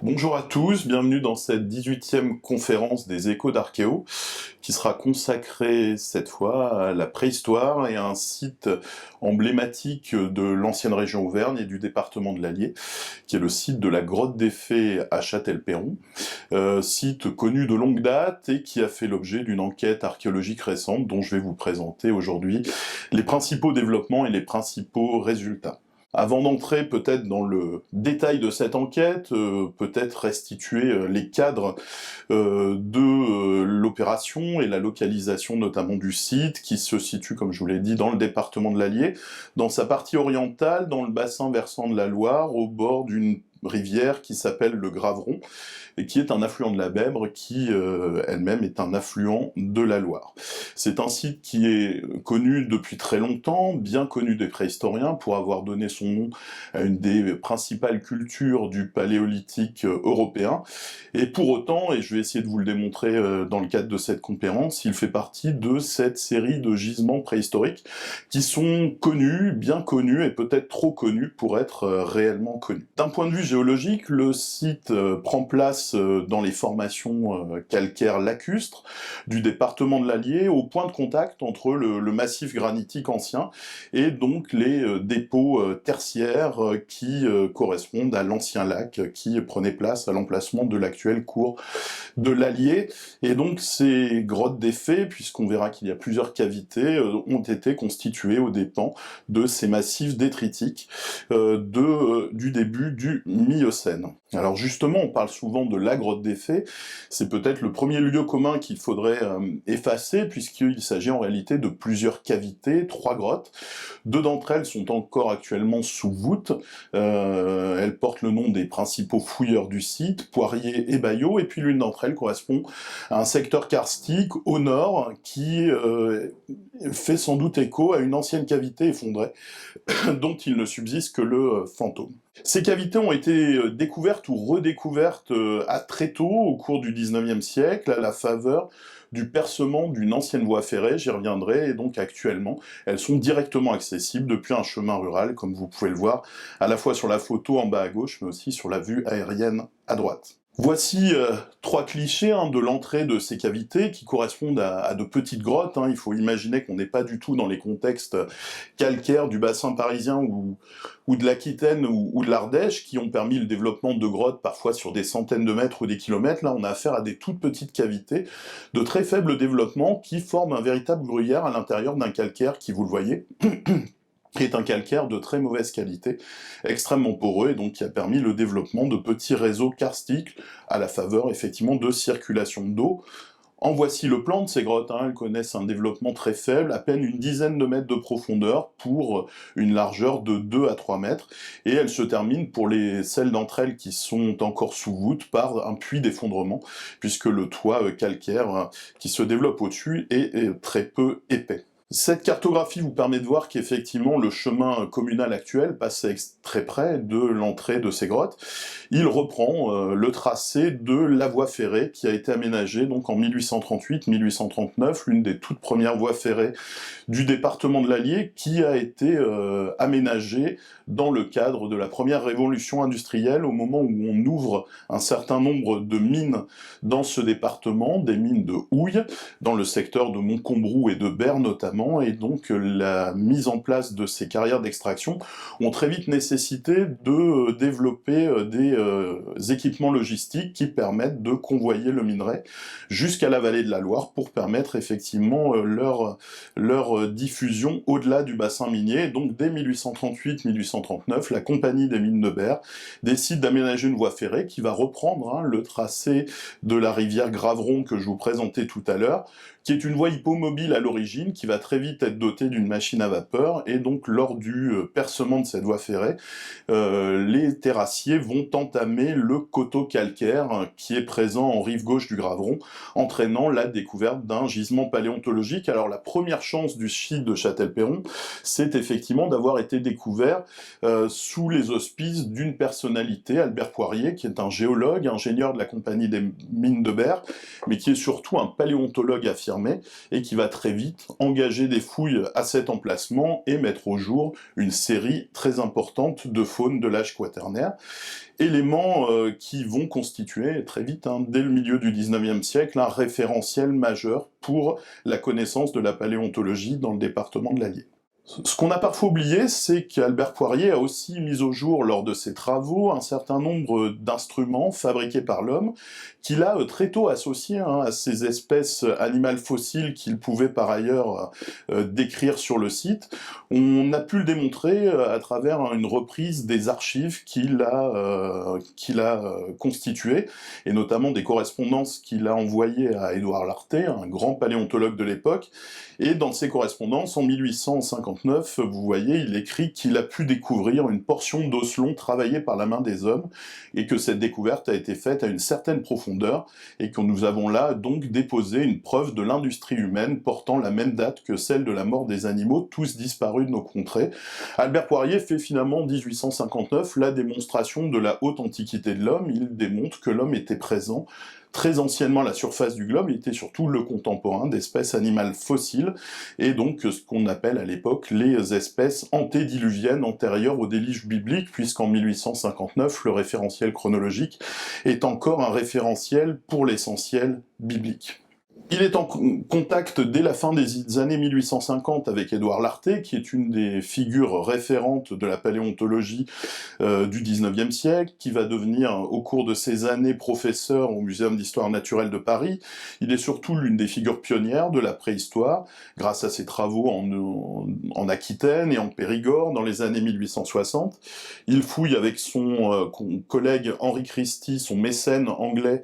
Bonjour à tous, bienvenue dans cette 18e conférence des Échos d'Archéo, qui sera consacrée cette fois à la préhistoire et à un site emblématique de l'ancienne région Auvergne et du département de l'Allier, qui est le site de la Grotte des Fées à Châtel-Perron, site connu de longue date et qui a fait l'objet d'une enquête archéologique récente dont je vais vous présenter aujourd'hui les principaux développements et les principaux résultats. Avant d'entrer peut-être dans le détail de cette enquête, peut-être restituer les cadres de l'opération et la localisation notamment du site, qui se situe, comme je vous l'ai dit, dans le département de l'Allier, dans sa partie orientale, dans le bassin versant de la Loire, au bord d'une rivière qui s'appelle le Graveron, et qui est un affluent de la Bèbre, qui elle-même est un affluent de la Loire. C'est un site qui est connu depuis très longtemps, bien connu des préhistoriens, pour avoir donné son nom à une des principales cultures du paléolithique européen, et pour autant, et je vais essayer de vous le démontrer dans le cadre de cette conférence, il fait partie de cette série de gisements préhistoriques qui sont connus, bien connus, et peut-être trop connus pour être réellement connus. D'un point de vue géologique, le site prend place dans les formations calcaires lacustres du département de l'Allier, au point de contact entre le massif granitique ancien et donc les dépôts tertiaires qui correspondent à l'ancien lac qui prenait place à l'emplacement de l'actuel cours de l'Allier. Et donc ces grottes des Fées, puisqu'on verra qu'il y a plusieurs cavités, ont été constituées aux dépens de ces massifs détritiques du début du Miocène. Alors justement, on parle souvent de la grotte des Fées, c'est peut-être le premier lieu commun qu'il faudrait effacer, puisqu'il s'agit en réalité de plusieurs cavités, 3 grottes. 2 d'entre elles sont encore actuellement sous voûte, elles portent le nom des principaux fouilleurs du site, Poirier et Bayot, et puis l'une d'entre elles correspond à un secteur karstique au nord, qui fait sans doute écho à une ancienne cavité effondrée, dont il ne subsiste que le fantôme. Ces cavités ont été découvertes ou redécouvertes très tôt, au cours du 19e siècle, à la faveur du percement d'une ancienne voie ferrée, j'y reviendrai, et donc actuellement, elles sont directement accessibles depuis un chemin rural, comme vous pouvez le voir, à la fois sur la photo en bas à gauche, mais aussi sur la vue aérienne à droite. Voici 3 clichés de l'entrée de ces cavités qui correspondent à de petites grottes. Il faut imaginer qu'on n'est pas du tout dans les contextes calcaires du bassin parisien ou de l'Aquitaine ou de l'Ardèche qui ont permis le développement de grottes parfois sur des centaines de mètres ou des kilomètres. Là, on a affaire à des toutes petites cavités de très faible développement qui forment un véritable gruyère à l'intérieur d'un calcaire qui, vous le voyez, est un calcaire de très mauvaise qualité, extrêmement poreux, et donc qui a permis le développement de petits réseaux karstiques à la faveur, effectivement, de circulation d'eau. En voici le plan de ces grottes, elles connaissent un développement très faible, à peine une dizaine de mètres de profondeur pour une largeur de 2 à 3 mètres, et elles se terminent, pour celles d'entre elles qui sont encore sous voûte, par un puits d'effondrement, puisque le toit calcaire qui se développe au-dessus est très peu épais. Cette cartographie vous permet de voir qu'effectivement le chemin communal actuel passe très près de l'entrée de ces grottes. Il reprend le tracé de la voie ferrée qui a été aménagée donc en 1838-1839, l'une des toutes premières voies ferrées du département de l'Allier, qui a été aménagée dans le cadre de la première révolution industrielle, au moment où on ouvre un certain nombre de mines dans ce département, des mines de houille, dans le secteur de Montcombrou et de Berre notamment, et donc la mise en place de ces carrières d'extraction ont très vite nécessité de développer des équipements logistiques qui permettent de convoyer le minerai jusqu'à la vallée de la Loire pour permettre effectivement leur diffusion au-delà du bassin minier. Donc dès 1838-1839, la compagnie des mines de Berre décide d'aménager une voie ferrée qui va reprendre le tracé de la rivière Graveron que je vous présentais tout à l'heure, qui est une voie hippomobile à l'origine, qui va très vite être dotée d'une machine à vapeur, et donc lors du percement de cette voie ferrée, les terrassiers vont entamer le coteau calcaire qui est présent en rive gauche du Graveron, entraînant la découverte d'un gisement paléontologique. Alors la première chance du site de Châtel-Perron, c'est effectivement d'avoir été découvert sous les auspices d'une personnalité, Albert Poirier, qui est un géologue, ingénieur de la compagnie des mines de Berre, mais qui est surtout un paléontologue affirmé, et qui va très vite engager engager des fouilles à cet emplacement et mettre au jour une série très importante de faune de l'âge quaternaire, éléments qui vont constituer très vite, dès le milieu du XIXe siècle, un référentiel majeur pour la connaissance de la paléontologie dans le département de l'Allier. Ce qu'on a parfois oublié, c'est qu'Albert Poirier a aussi mis au jour, lors de ses travaux, un certain nombre d'instruments fabriqués par l'homme, qu'il a très tôt associés à ces espèces animales fossiles qu'il pouvait par ailleurs décrire sur le site. On a pu le démontrer à travers une reprise des archives qu'il a constituées, et notamment des correspondances qu'il a envoyées à Édouard Lartet, un grand paléontologue de l'époque. Et dans ces correspondances, en 1859, vous voyez, il écrit qu'il a pu découvrir une portion d'osselon travaillée par la main des hommes, et que cette découverte a été faite à une certaine profondeur, et que nous avons là donc déposé une preuve de l'industrie humaine portant la même date que celle de la mort des animaux, tous disparus de nos contrées. Albert Poirier fait finalement en 1859 la démonstration de la haute antiquité de l'homme. Il démontre que l'homme était présent très anciennement à la surface du globe, il était surtout le contemporain d'espèces animales fossiles, et donc ce qu'on appelle à l'époque les espèces antédiluviennes antérieures au déluge biblique, puisqu'en 1859, le référentiel chronologique est encore un référentiel pour l'essentiel biblique. Il est en contact dès la fin des années 1850 avec Édouard Lartet, qui est une des figures référentes de la paléontologie du XIXe siècle, qui va devenir au cours de ses années professeur au Muséum d'Histoire Naturelle de Paris. Il est surtout l'une des figures pionnières de la préhistoire, grâce à ses travaux en Aquitaine et en Périgord dans les années 1860. Il fouille avec son collègue Henri Christie, son mécène anglais,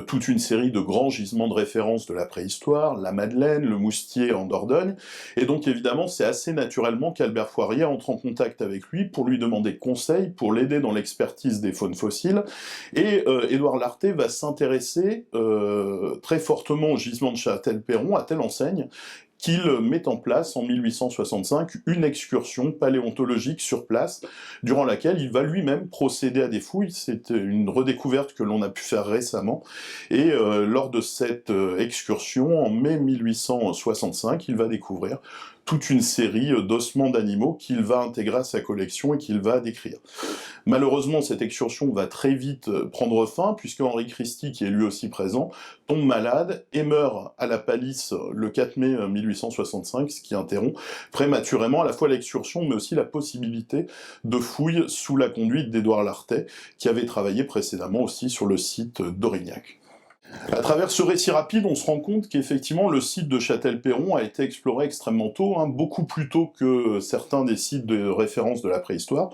toute une série de grands gisements de référence de la préhistoire, la Madeleine, le Moustier en Dordogne, et donc évidemment c'est assez naturellement qu'Albert Poirier entre en contact avec lui pour lui demander conseil, pour l'aider dans l'expertise des faunes fossiles, et Édouard Lartet va s'intéresser très fortement au gisement de Châtel-Perron, à telle enseigne qu'il met en place en 1865 une excursion paléontologique sur place, durant laquelle il va lui-même procéder à des fouilles. C'est une redécouverte que l'on a pu faire récemment, et lors de cette excursion, en mai 1865, il va découvrir toute une série d'ossements d'animaux qu'il va intégrer à sa collection et qu'il va décrire. Malheureusement, cette excursion va très vite prendre fin, puisque Henri Christie, qui est lui aussi présent, tombe malade et meurt à la Palisse le 4 mai 1865, ce qui interrompt prématurément à la fois l'excursion, mais aussi la possibilité de fouilles sous la conduite d'Édouard Lartet, qui avait travaillé précédemment aussi sur le site d'Aurignac. À travers ce récit rapide, on se rend compte qu'effectivement le site de Châtel-Perron a été exploré extrêmement tôt, beaucoup plus tôt que certains des sites de référence de la préhistoire.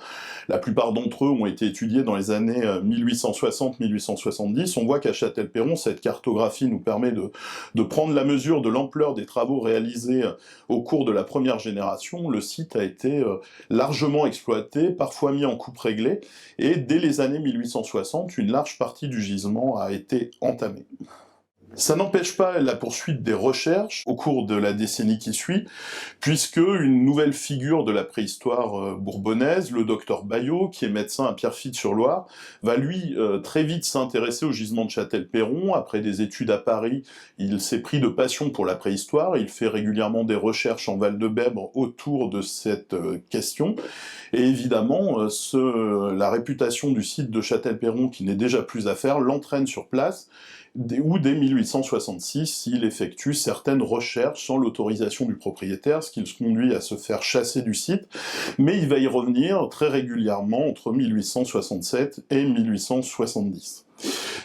La plupart d'entre eux ont été étudiés dans les années 1860-1870. On voit qu'à Châtel-Perron, cette cartographie nous permet de prendre la mesure de l'ampleur des travaux réalisés au cours de la première génération. Le site a été largement exploité, parfois mis en coupe réglée, et dès les années 1860, une large partie du gisement a été entamée. Ça n'empêche pas la poursuite des recherches au cours de la décennie qui suit, puisque une nouvelle figure de la préhistoire bourbonnaise, le docteur Baillot, qui est médecin à Pierrefitte-sur-Loire, va lui très vite s'intéresser au gisement de Châtel-Perron. Après des études à Paris, il s'est pris de passion pour la préhistoire, il fait régulièrement des recherches en Val-de-Bèbre autour de cette question, et évidemment, la réputation du site de Châtel-Perron, qui n'est déjà plus à faire, l'entraîne sur place, où dès 1866, il effectue certaines recherches sans l'autorisation du propriétaire, ce qui le conduit à se faire chasser du site, mais il va y revenir très régulièrement entre 1867 et 1870.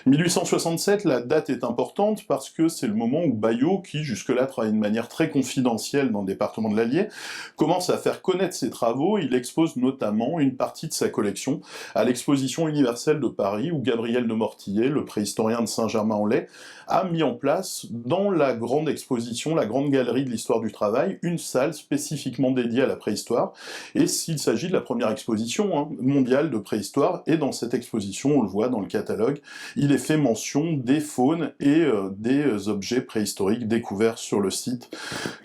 1867, la date est importante parce que c'est le moment où Baillot, qui jusque-là travaille de manière très confidentielle dans le département de l'Allier, commence à faire connaître ses travaux. Il expose notamment une partie de sa collection à l'exposition universelle de Paris, où Gabriel de Mortillet, le préhistorien de Saint-Germain-en-Laye, a mis en place, dans la grande exposition, la grande galerie de l'histoire du travail, une salle spécifiquement dédiée à la préhistoire, et s'il s'agit de la première exposition mondiale de préhistoire, et dans cette exposition, on le voit dans le catalogue, il est fait mention des faunes et des objets préhistoriques découverts sur le site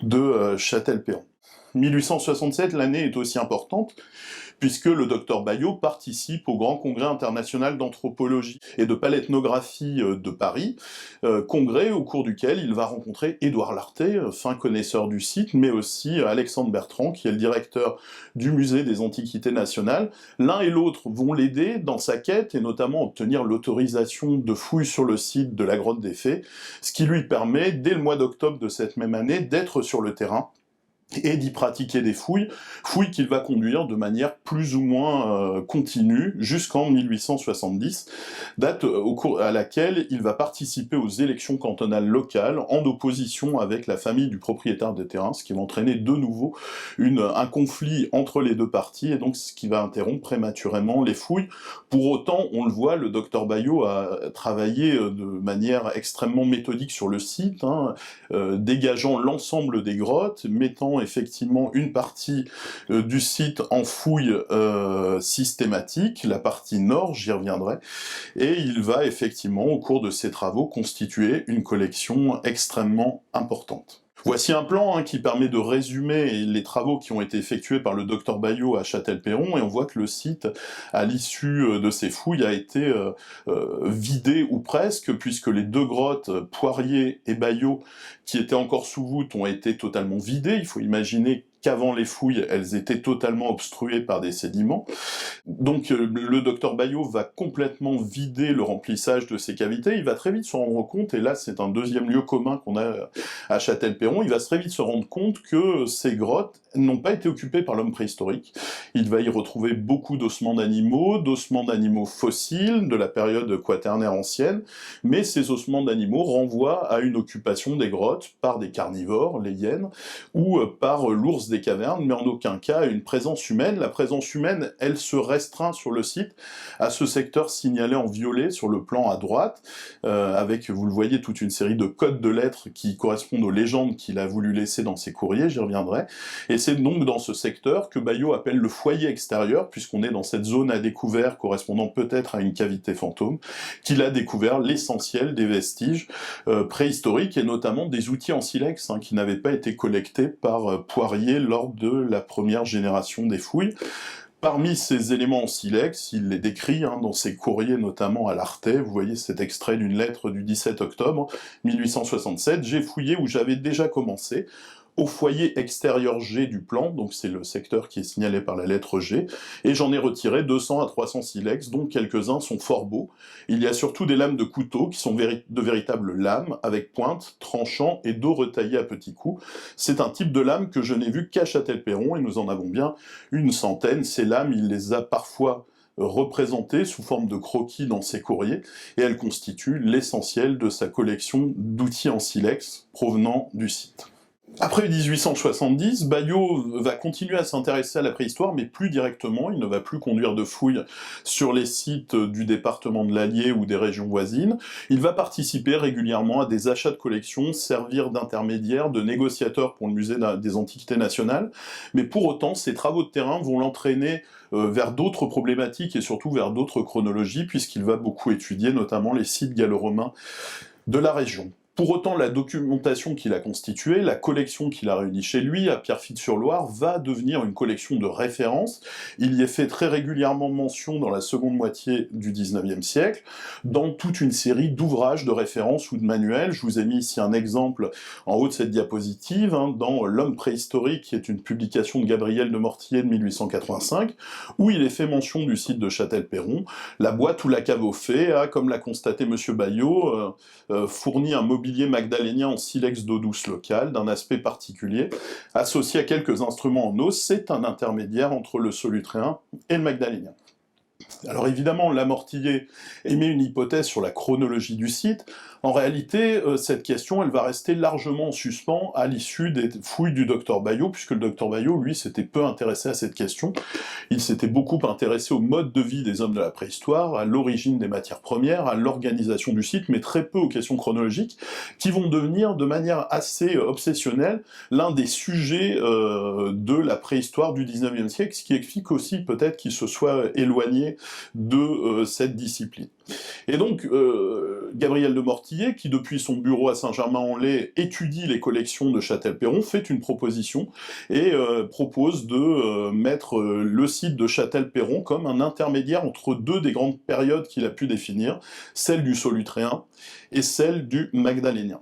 de Châtel-Perron. 1867, l'année est aussi importante, puisque le docteur Bayot participe au Grand Congrès international d'anthropologie et de paléoethnographie de Paris, congrès au cours duquel il va rencontrer Édouard Lartet, fin connaisseur du site, mais aussi Alexandre Bertrand, qui est le directeur du musée des Antiquités nationales. L'un et l'autre vont l'aider dans sa quête, et notamment obtenir l'autorisation de fouilles sur le site de la grotte des Fées, ce qui lui permet, dès le mois d'octobre de cette même année, d'être sur le terrain et d'y pratiquer des fouilles qu'il va conduire de manière plus ou moins continue jusqu'en 1870, date à laquelle il va participer aux élections cantonales locales en opposition avec la famille du propriétaire des terrains, ce qui va entraîner de nouveau un conflit entre les deux parties, et donc ce qui va interrompre prématurément les fouilles. Pour autant, on le voit, le docteur Bayot a travaillé de manière extrêmement méthodique sur le site, dégageant l'ensemble des grottes, mettant effectivement une partie du site en fouille systématique, la partie nord, j'y reviendrai, et il va effectivement, au cours de ses travaux, constituer une collection extrêmement importante. Voici un plan qui permet de résumer les travaux qui ont été effectués par le docteur Bayot à Châtel-Perron, et on voit que le site, à l'issue de ces fouilles, a été vidé ou presque, puisque les deux grottes, Poirier et Bayot, qui étaient encore sous voûte, ont été totalement vidées. Il faut imaginer qu'avant les fouilles, elles étaient totalement obstruées par des sédiments. Donc le docteur Bayot va complètement vider le remplissage de ces cavités, il va très vite se rendre compte, et là c'est un deuxième lieu commun qu'on a à Châtel-Perron, il va très vite se rendre compte que ces grottes n'ont pas été occupées par l'homme préhistorique. Il va y retrouver beaucoup d'ossements d'animaux fossiles, de la période quaternaire ancienne, mais ces ossements d'animaux renvoient à une occupation des grottes par des carnivores, les hyènes, ou par l'ours des cavernes, mais en aucun cas une présence humaine. La présence humaine, elle se restreint sur le site à ce secteur signalé en violet sur le plan à droite, avec, vous le voyez, toute une série de codes de lettres qui correspondent aux légendes qu'il a voulu laisser dans ses courriers, j'y reviendrai. Et c'est donc dans ce secteur que Bayot appelle le foyer extérieur, puisqu'on est dans cette zone à découvert correspondant peut-être à une cavité fantôme, qu'il a découvert l'essentiel des vestiges préhistoriques, et notamment des outils en silex qui n'avaient pas été collectés par Poirier lors de la première génération des fouilles. Parmi ces éléments en silex, il les décrit dans ses courriers, notamment à Lartet. Vous voyez cet extrait d'une lettre du 17 octobre 1867. « J'ai fouillé où j'avais déjà commencé. Au foyer extérieur G du plan, donc c'est le secteur qui est signalé par la lettre G, et j'en ai retiré 200 à 300 silex, dont quelques-uns sont fort beaux. Il y a surtout des lames de couteau qui sont de véritables lames, avec pointe, tranchant et dos retaillé à petits coups. C'est un type de lame que je n'ai vu qu'à Châtel-Perron, et nous en avons bien une centaine. Ces lames, il les a parfois représentées sous forme de croquis dans ses courriers, et elles constituent l'essentiel de sa collection d'outils en silex provenant du site. » Après 1870, Bayot va continuer à s'intéresser à la préhistoire, mais plus directement, il ne va plus conduire de fouilles sur les sites du département de l'Allier ou des régions voisines. Il va participer régulièrement à des achats de collections, servir d'intermédiaire, de négociateur pour le musée des Antiquités nationales, mais pour autant, ses travaux de terrain vont l'entraîner vers d'autres problématiques et surtout vers d'autres chronologies, puisqu'il va beaucoup étudier notamment les sites gallo-romains de la région. Pour autant, la documentation qu'il a constituée, la collection qu'il a réunie chez lui, à Pierrefitte-sur-Loire, va devenir une collection de référence. Il y est fait très régulièrement mention dans la seconde moitié du XIXe siècle, dans toute une série d'ouvrages de référence ou de manuels. Je vous ai mis ici un exemple en haut de cette diapositive, dans L'homme préhistorique, qui est une publication de Gabriel de Mortillet de 1885, où il est fait mention du site de Châtel-Perron. La boîte ou la cave aux fées a, comme l'a constaté M. Bayot, fourni un mobilier magdalénien en silex d'eau douce locale, d'un aspect particulier, associé à quelques instruments en os. C'est un intermédiaire entre le solutréen et le magdalénien. Alors évidemment, Lamortillier émet une hypothèse sur la chronologie du site. En réalité, cette question, elle va rester largement en suspens à l'issue des fouilles du docteur Bayot, puisque le docteur Bayot, lui, s'était peu intéressé à cette question. Il s'était beaucoup intéressé au mode de vie des hommes de la préhistoire, à l'origine des matières premières, à l'organisation du site, mais très peu aux questions chronologiques, qui vont devenir, de manière assez obsessionnelle, l'un des sujets de la préhistoire du XIXe siècle, ce qui explique aussi peut-être qu'il se soit éloigné de cette discipline. Et donc, Gabriel de Mortillet, qui depuis son bureau à Saint-Germain-en-Laye étudie les collections de Châtel-Perron, fait une proposition et propose de mettre le site de Châtel-Perron comme un intermédiaire entre deux des grandes périodes qu'il a pu définir, celle du Solutréen et celle du Magdalénien.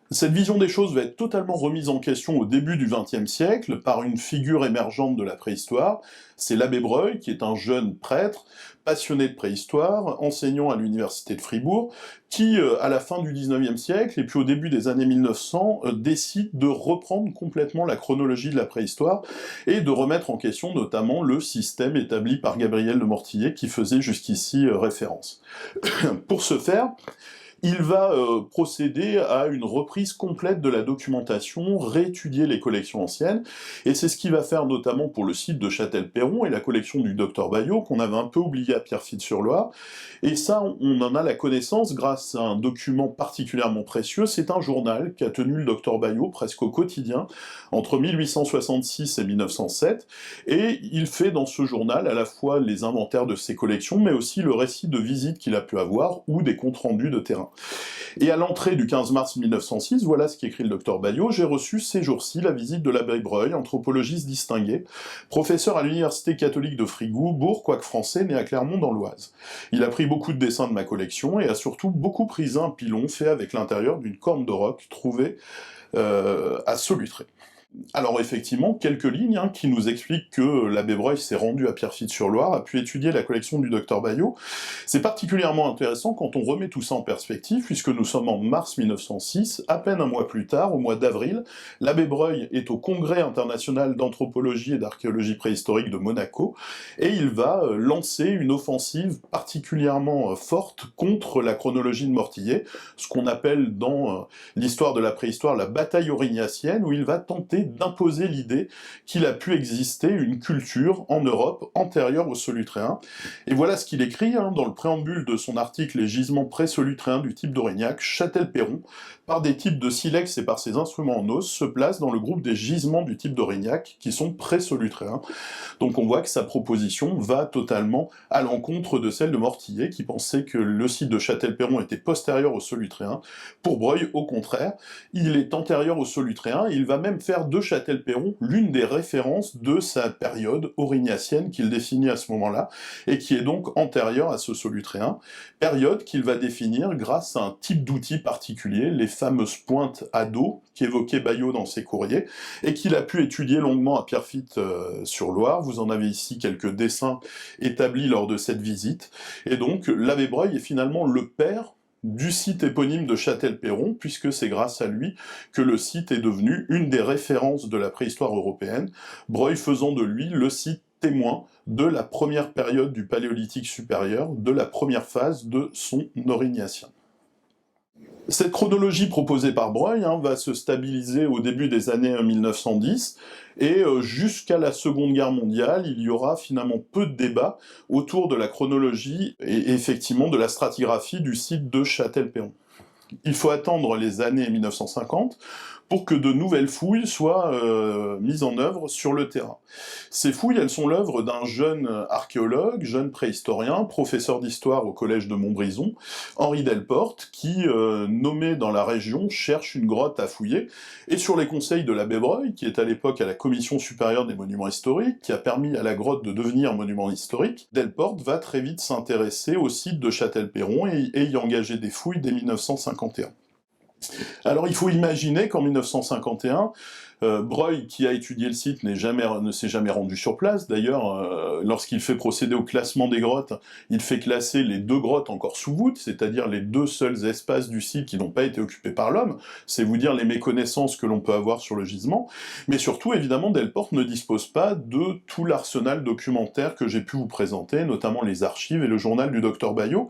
Cette vision des choses va être totalement remise en question au début du XXe siècle par une figure émergente de la préhistoire, c'est l'abbé Breuil, qui est un jeune prêtre, passionné de préhistoire, enseignant à l'université de Fribourg, qui, à la fin du XIXe siècle, et puis au début des années 1900, décide de reprendre complètement la chronologie de la préhistoire, et de remettre en question notamment le système établi par Gabriel de Mortillet, qui faisait jusqu'ici référence. Pour ce faire, il va procéder à une reprise complète de la documentation, réétudier les collections anciennes, et c'est ce qu'il va faire notamment pour le site de Châtel-Perron et la collection du docteur Baillot, qu'on avait un peu oublié à Pierrefitte-sur-Loire, et ça, on en a la connaissance grâce à un document particulièrement précieux, c'est un journal qu'a tenu le docteur Baillot, presque au quotidien, entre 1866 et 1907, et il fait dans ce journal à la fois les inventaires de ses collections, mais aussi le récit de visites qu'il a pu avoir, ou des comptes rendus de terrain. Et à l'entrée du 15 mars 1906, voilà ce qu'écrit le docteur Baillot, j'ai reçu ces jours-ci la visite de l'abbé Breuil, anthropologiste distingué, professeur à l'université catholique de Fribourg, quoique français, né à Clermont dans l'Oise. Il a pris beaucoup de dessins de ma collection, et a surtout beaucoup prisé un pilon fait avec l'intérieur d'une corne de roc trouvée à Solutré. Alors effectivement, quelques lignes qui nous expliquent que l'abbé Breuil s'est rendu à Pierrefitte-sur-Loire, a pu étudier la collection du docteur Baillot. C'est particulièrement intéressant quand on remet tout ça en perspective, puisque nous sommes en mars 1906, à peine un mois plus tard, au mois d'avril, l'abbé Breuil est au Congrès international d'anthropologie et d'archéologie préhistorique de Monaco, et il va lancer une offensive particulièrement forte contre la chronologie de Mortillet, ce qu'on appelle dans l'histoire de la préhistoire la bataille aurignacienne, où il va tenter d'imposer l'idée qu'il a pu exister une culture en Europe antérieure aux Solutréens. Et voilà ce qu'il écrit dans le préambule de son article « Les gisements pré-solutréens du type d'Aurignac, Châtel-Perron, par des types de silex et par ses instruments en os, se place dans le groupe des gisements du type d'Aurignac qui sont pré-solutréens ». Donc on voit que sa proposition va totalement à l'encontre de celle de Mortillet, qui pensait que le site de Châtel-Perron était postérieur aux Solutréens. Pour Breuil, au contraire, il est antérieur aux Solutréens, et il va même faire de Châtel-Perron l'une des références de sa période aurignacienne qu'il définit à ce moment-là, et qui est donc antérieure à ce Solutréen, période qu'il va définir grâce à un type d'outil particulier, les fameuses pointes à dos, qu'évoquait Baillot dans ses courriers, et qu'il a pu étudier longuement à Pierrefitte-sur-Loire. Vous en avez ici quelques dessins établis lors de cette visite, et donc l'abbé Breuil est finalement le père du site éponyme de Châtel-Perron, puisque c'est grâce à lui que le site est devenu une des références de la préhistoire européenne, Breuil faisant de lui le site témoin de la première période du Paléolithique supérieur, de la première phase de son Aurignacien. Cette chronologie proposée par Breuil va se stabiliser au début des années 1910, et jusqu'à la Seconde Guerre mondiale, il y aura finalement peu de débats autour de la chronologie et effectivement de la stratigraphie du site de Châtel-Perron. Il faut attendre les années 1950 pour que de nouvelles fouilles soient mises en œuvre sur le terrain. Ces fouilles, elles sont l'œuvre d'un jeune archéologue, jeune préhistorien, professeur d'histoire au collège de Montbrison, Henri Delporte, qui, nommé dans la région, cherche une grotte à fouiller, et sur les conseils de l'abbé Breuil, qui est à l'époque à la Commission supérieure des monuments historiques, qui a permis à la grotte de devenir monument historique, Delporte va très vite s'intéresser au site de Châtel-Perron et y engager des fouilles dès 1951. Alors il faut imaginer qu'en 1951, Breuil, qui a étudié le site, ne s'est jamais rendu sur place. D'ailleurs, lorsqu'il fait procéder au classement des grottes, il fait classer les deux grottes encore sous voûte, c'est-à-dire les deux seuls espaces du site qui n'ont pas été occupés par l'homme. C'est vous dire les méconnaissances que l'on peut avoir sur le gisement. Mais surtout, évidemment, Delporte ne dispose pas de tout l'arsenal documentaire que j'ai pu vous présenter, notamment les archives et le journal du docteur Baillot.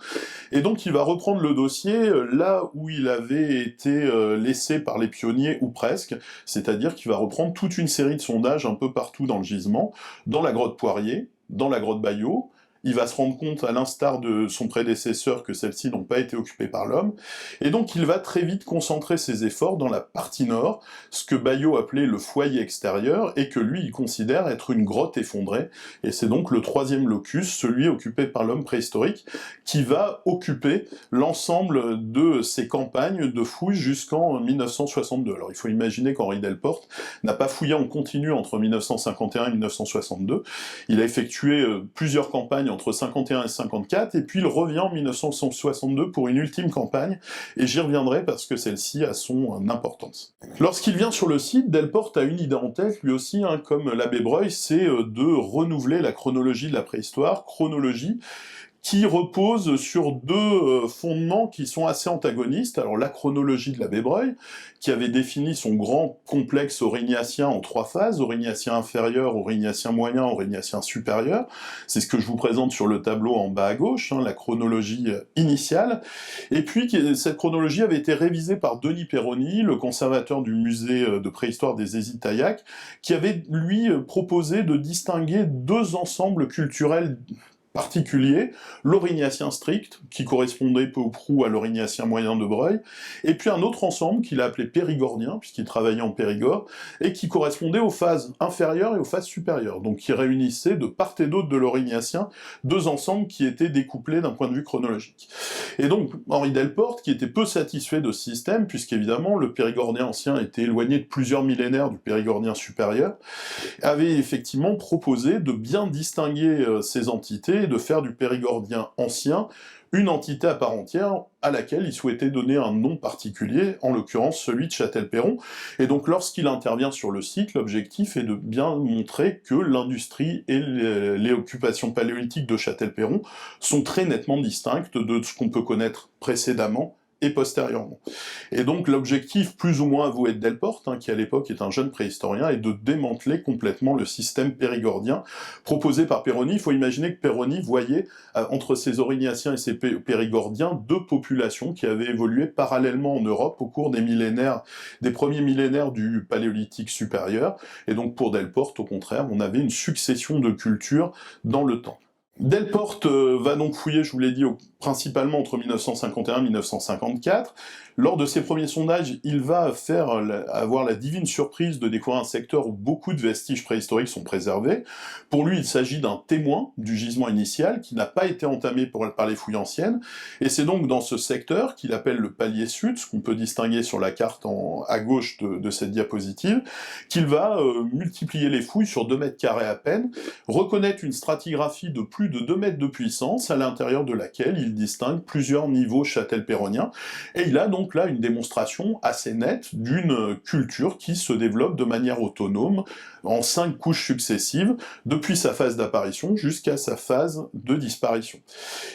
Et donc il va reprendre le dossier là où il avait été laissé par les pionniers, ou presque, c'est-à-dire qui va reprendre toute une série de sondages un peu partout dans le gisement, dans la grotte Poirier, dans la grotte Baillot, il va se rendre compte, à l'instar de son prédécesseur, que celles-ci n'ont pas été occupées par l'homme, et donc il va très vite concentrer ses efforts dans la partie nord, ce que Baillot appelait le foyer extérieur, et que lui il considère être une grotte effondrée, et c'est donc le troisième locus, celui occupé par l'homme préhistorique, qui va occuper l'ensemble de ces campagnes de fouilles jusqu'en 1962. Alors il faut imaginer qu'Henri Delporte n'a pas fouillé en continu entre 1951 et 1962, il a effectué plusieurs campagnes entre 51 et 54, et puis il revient en 1962 pour une ultime campagne, et j'y reviendrai parce que celle-ci a son importance. Lorsqu'il vient sur le site, Delporte a une idée en tête, lui aussi, hein, comme l'abbé Breuil, c'est de renouveler la chronologie de la préhistoire, chronologie qui repose sur deux fondements qui sont assez antagonistes. Alors la chronologie de l'abbé Breuil, qui avait défini son grand complexe aurignacien en 3 phases, aurignacien inférieur, aurignacien moyen, aurignacien supérieur, c'est ce que je vous présente sur le tableau en bas à gauche, hein, la chronologie initiale, et puis cette chronologie avait été révisée par Denis Perroni, le conservateur du musée de préhistoire des Hésies-Taillac, qui avait lui proposé de distinguer deux ensembles culturels particulier, l'aurignacien strict, qui correspondait peu ou prou à l'aurignacien moyen de Breuil, et puis un autre ensemble qu'il a appelé périgordien, puisqu'il travaillait en Périgord, et qui correspondait aux phases inférieures et aux phases supérieures, donc qui réunissait de part et d'autre de l'aurignacien deux ensembles qui étaient découplés d'un point de vue chronologique. Et donc Henri Delporte, qui était peu satisfait de ce système, puisqu'évidemment le périgordien ancien était éloigné de plusieurs millénaires du périgordien supérieur, avait effectivement proposé de bien distinguer ces entités, de faire du périgordien ancien une entité à part entière à laquelle il souhaitait donner un nom particulier, en l'occurrence celui de Châtel-Perron. Et donc lorsqu'il intervient sur le site, l'objectif est de bien montrer que l'industrie et les occupations paléolithiques de Châtel-Perron sont très nettement distinctes de ce qu'on peut connaître précédemment et postérieurement. Et donc l'objectif plus ou moins avoué de Delporte, hein, qui à l'époque est un jeune préhistorien, est de démanteler complètement le système périgordien proposé par Perroni. Il faut imaginer que Perroni voyait entre ces aurignaciens et ces périgordiens deux populations qui avaient évolué parallèlement en Europe au cours des millénaires, des premiers millénaires du Paléolithique supérieur, et donc pour Delporte, au contraire, on avait une succession de cultures dans le temps. Delporte va donc fouiller, je vous l'ai dit, principalement entre 1951 et 1954. Lors de ses premiers sondages, il va avoir la divine surprise de découvrir un secteur où beaucoup de vestiges préhistoriques sont préservés. Pour lui, il s'agit d'un témoin du gisement initial qui n'a pas été entamé par les fouilles anciennes, et c'est donc dans ce secteur, qu'il appelle le palier sud, ce qu'on peut distinguer sur la carte à gauche de cette diapositive, qu'il va multiplier les fouilles sur 2 mètres carrés à peine, reconnaître une stratigraphie de plus de 2 mètres de puissance, à l'intérieur de laquelle il distingue plusieurs niveaux châtel-perroniens, et il a donc là une démonstration assez nette d'une culture qui se développe de manière autonome, en 5 couches successives, depuis sa phase d'apparition jusqu'à sa phase de disparition.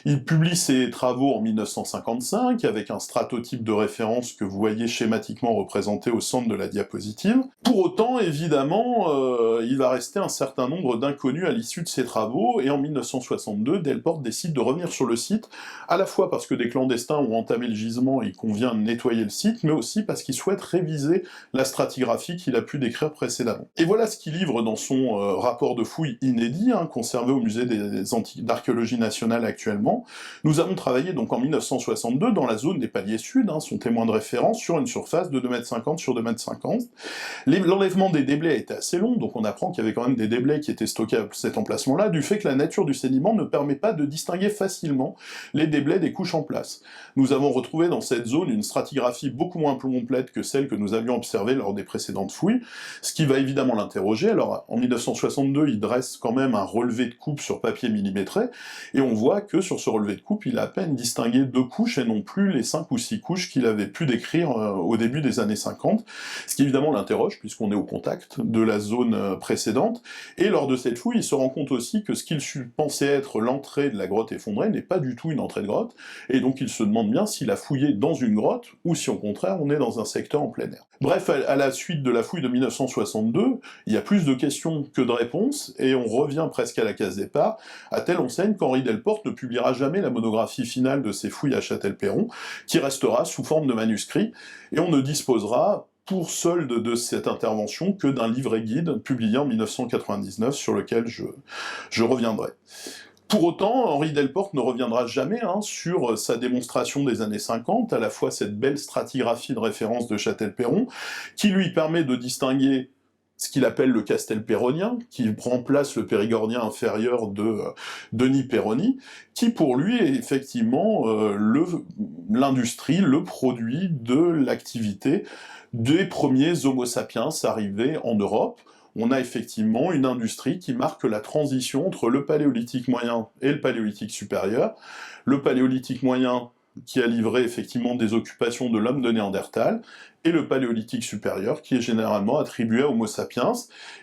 Il publie ses travaux en 1955, avec un stratotype de référence que vous voyez schématiquement représenté au centre de la diapositive. Pour autant, évidemment, il va rester un certain nombre d'inconnus à l'issue de ses travaux, et en 1962, Delporte décide de revenir sur le site, à la fois parce que des clandestins ont entamé le gisement et il convient de nettoyer le site, mais aussi parce qu'il souhaite réviser la stratigraphie qu'il a pu décrire précédemment. Et voilà ce qu'il livre dans son rapport de fouilles inédit, hein, conservé au musée d'archéologie nationale actuellement. Nous avons travaillé donc en 1962 dans la zone des paliers sud, hein, son témoin de référence, sur une surface de 2,50 m sur 2,50 m. L'enlèvement des déblais a été assez long, donc on apprend qu'il y avait quand même des déblais qui étaient stockés à cet emplacement-là, du fait que la nature du sédiment ne permet pas de distinguer facilement les déblais des couches en place. Nous avons retrouvé dans cette zone une stratigraphie beaucoup moins complète que celle que nous avions observée lors des précédentes fouilles, ce qui va évidemment l'interroger. Alors en 1962, il dresse quand même un relevé de coupe sur papier millimétré, et on voit que sur ce relevé de coupe, il a à peine distingué 2 couches et non plus les 5 ou 6 couches qu'il avait pu décrire au début des années 50, ce qui évidemment l'interroge, puisqu'on est au contact de la zone précédente, et lors de cette fouille, il se rend compte aussi que ce qu'il pensait être l'entrée de la grotte effondrée n'est pas du tout une entrée de grotte, et donc il se demande bien s'il a fouillé dans une grotte, ou si au contraire on est dans un secteur en plein air. Bref, à la suite de la fouille de 1962, il y a plus de questions que de réponses, et on revient presque à la case départ, à telle enseigne qu'Henri Delporte ne publiera jamais la monographie finale de ses fouilles à Châtel-Perron, qui restera sous forme de manuscrit, et on ne disposera pour solde de cette intervention que d'un livret guide publié en 1999 sur lequel je reviendrai. Pour autant, Henri Delporte ne reviendra jamais sur sa démonstration des années 50, à la fois cette belle stratigraphie de référence de Châtel-Perron, qui lui permet de distinguer ce qu'il appelle le castelpérronien, qui remplace le périgordien inférieur de Denis Perroni, qui pour lui est effectivement l'industrie, le produit de l'activité des premiers Homo sapiens arrivés en Europe. On a effectivement une industrie qui marque la transition entre le paléolithique moyen et le paléolithique supérieur. Le paléolithique moyen qui a livré effectivement des occupations de l'homme de Néandertal, et le paléolithique supérieur, qui est généralement attribué à Homo sapiens,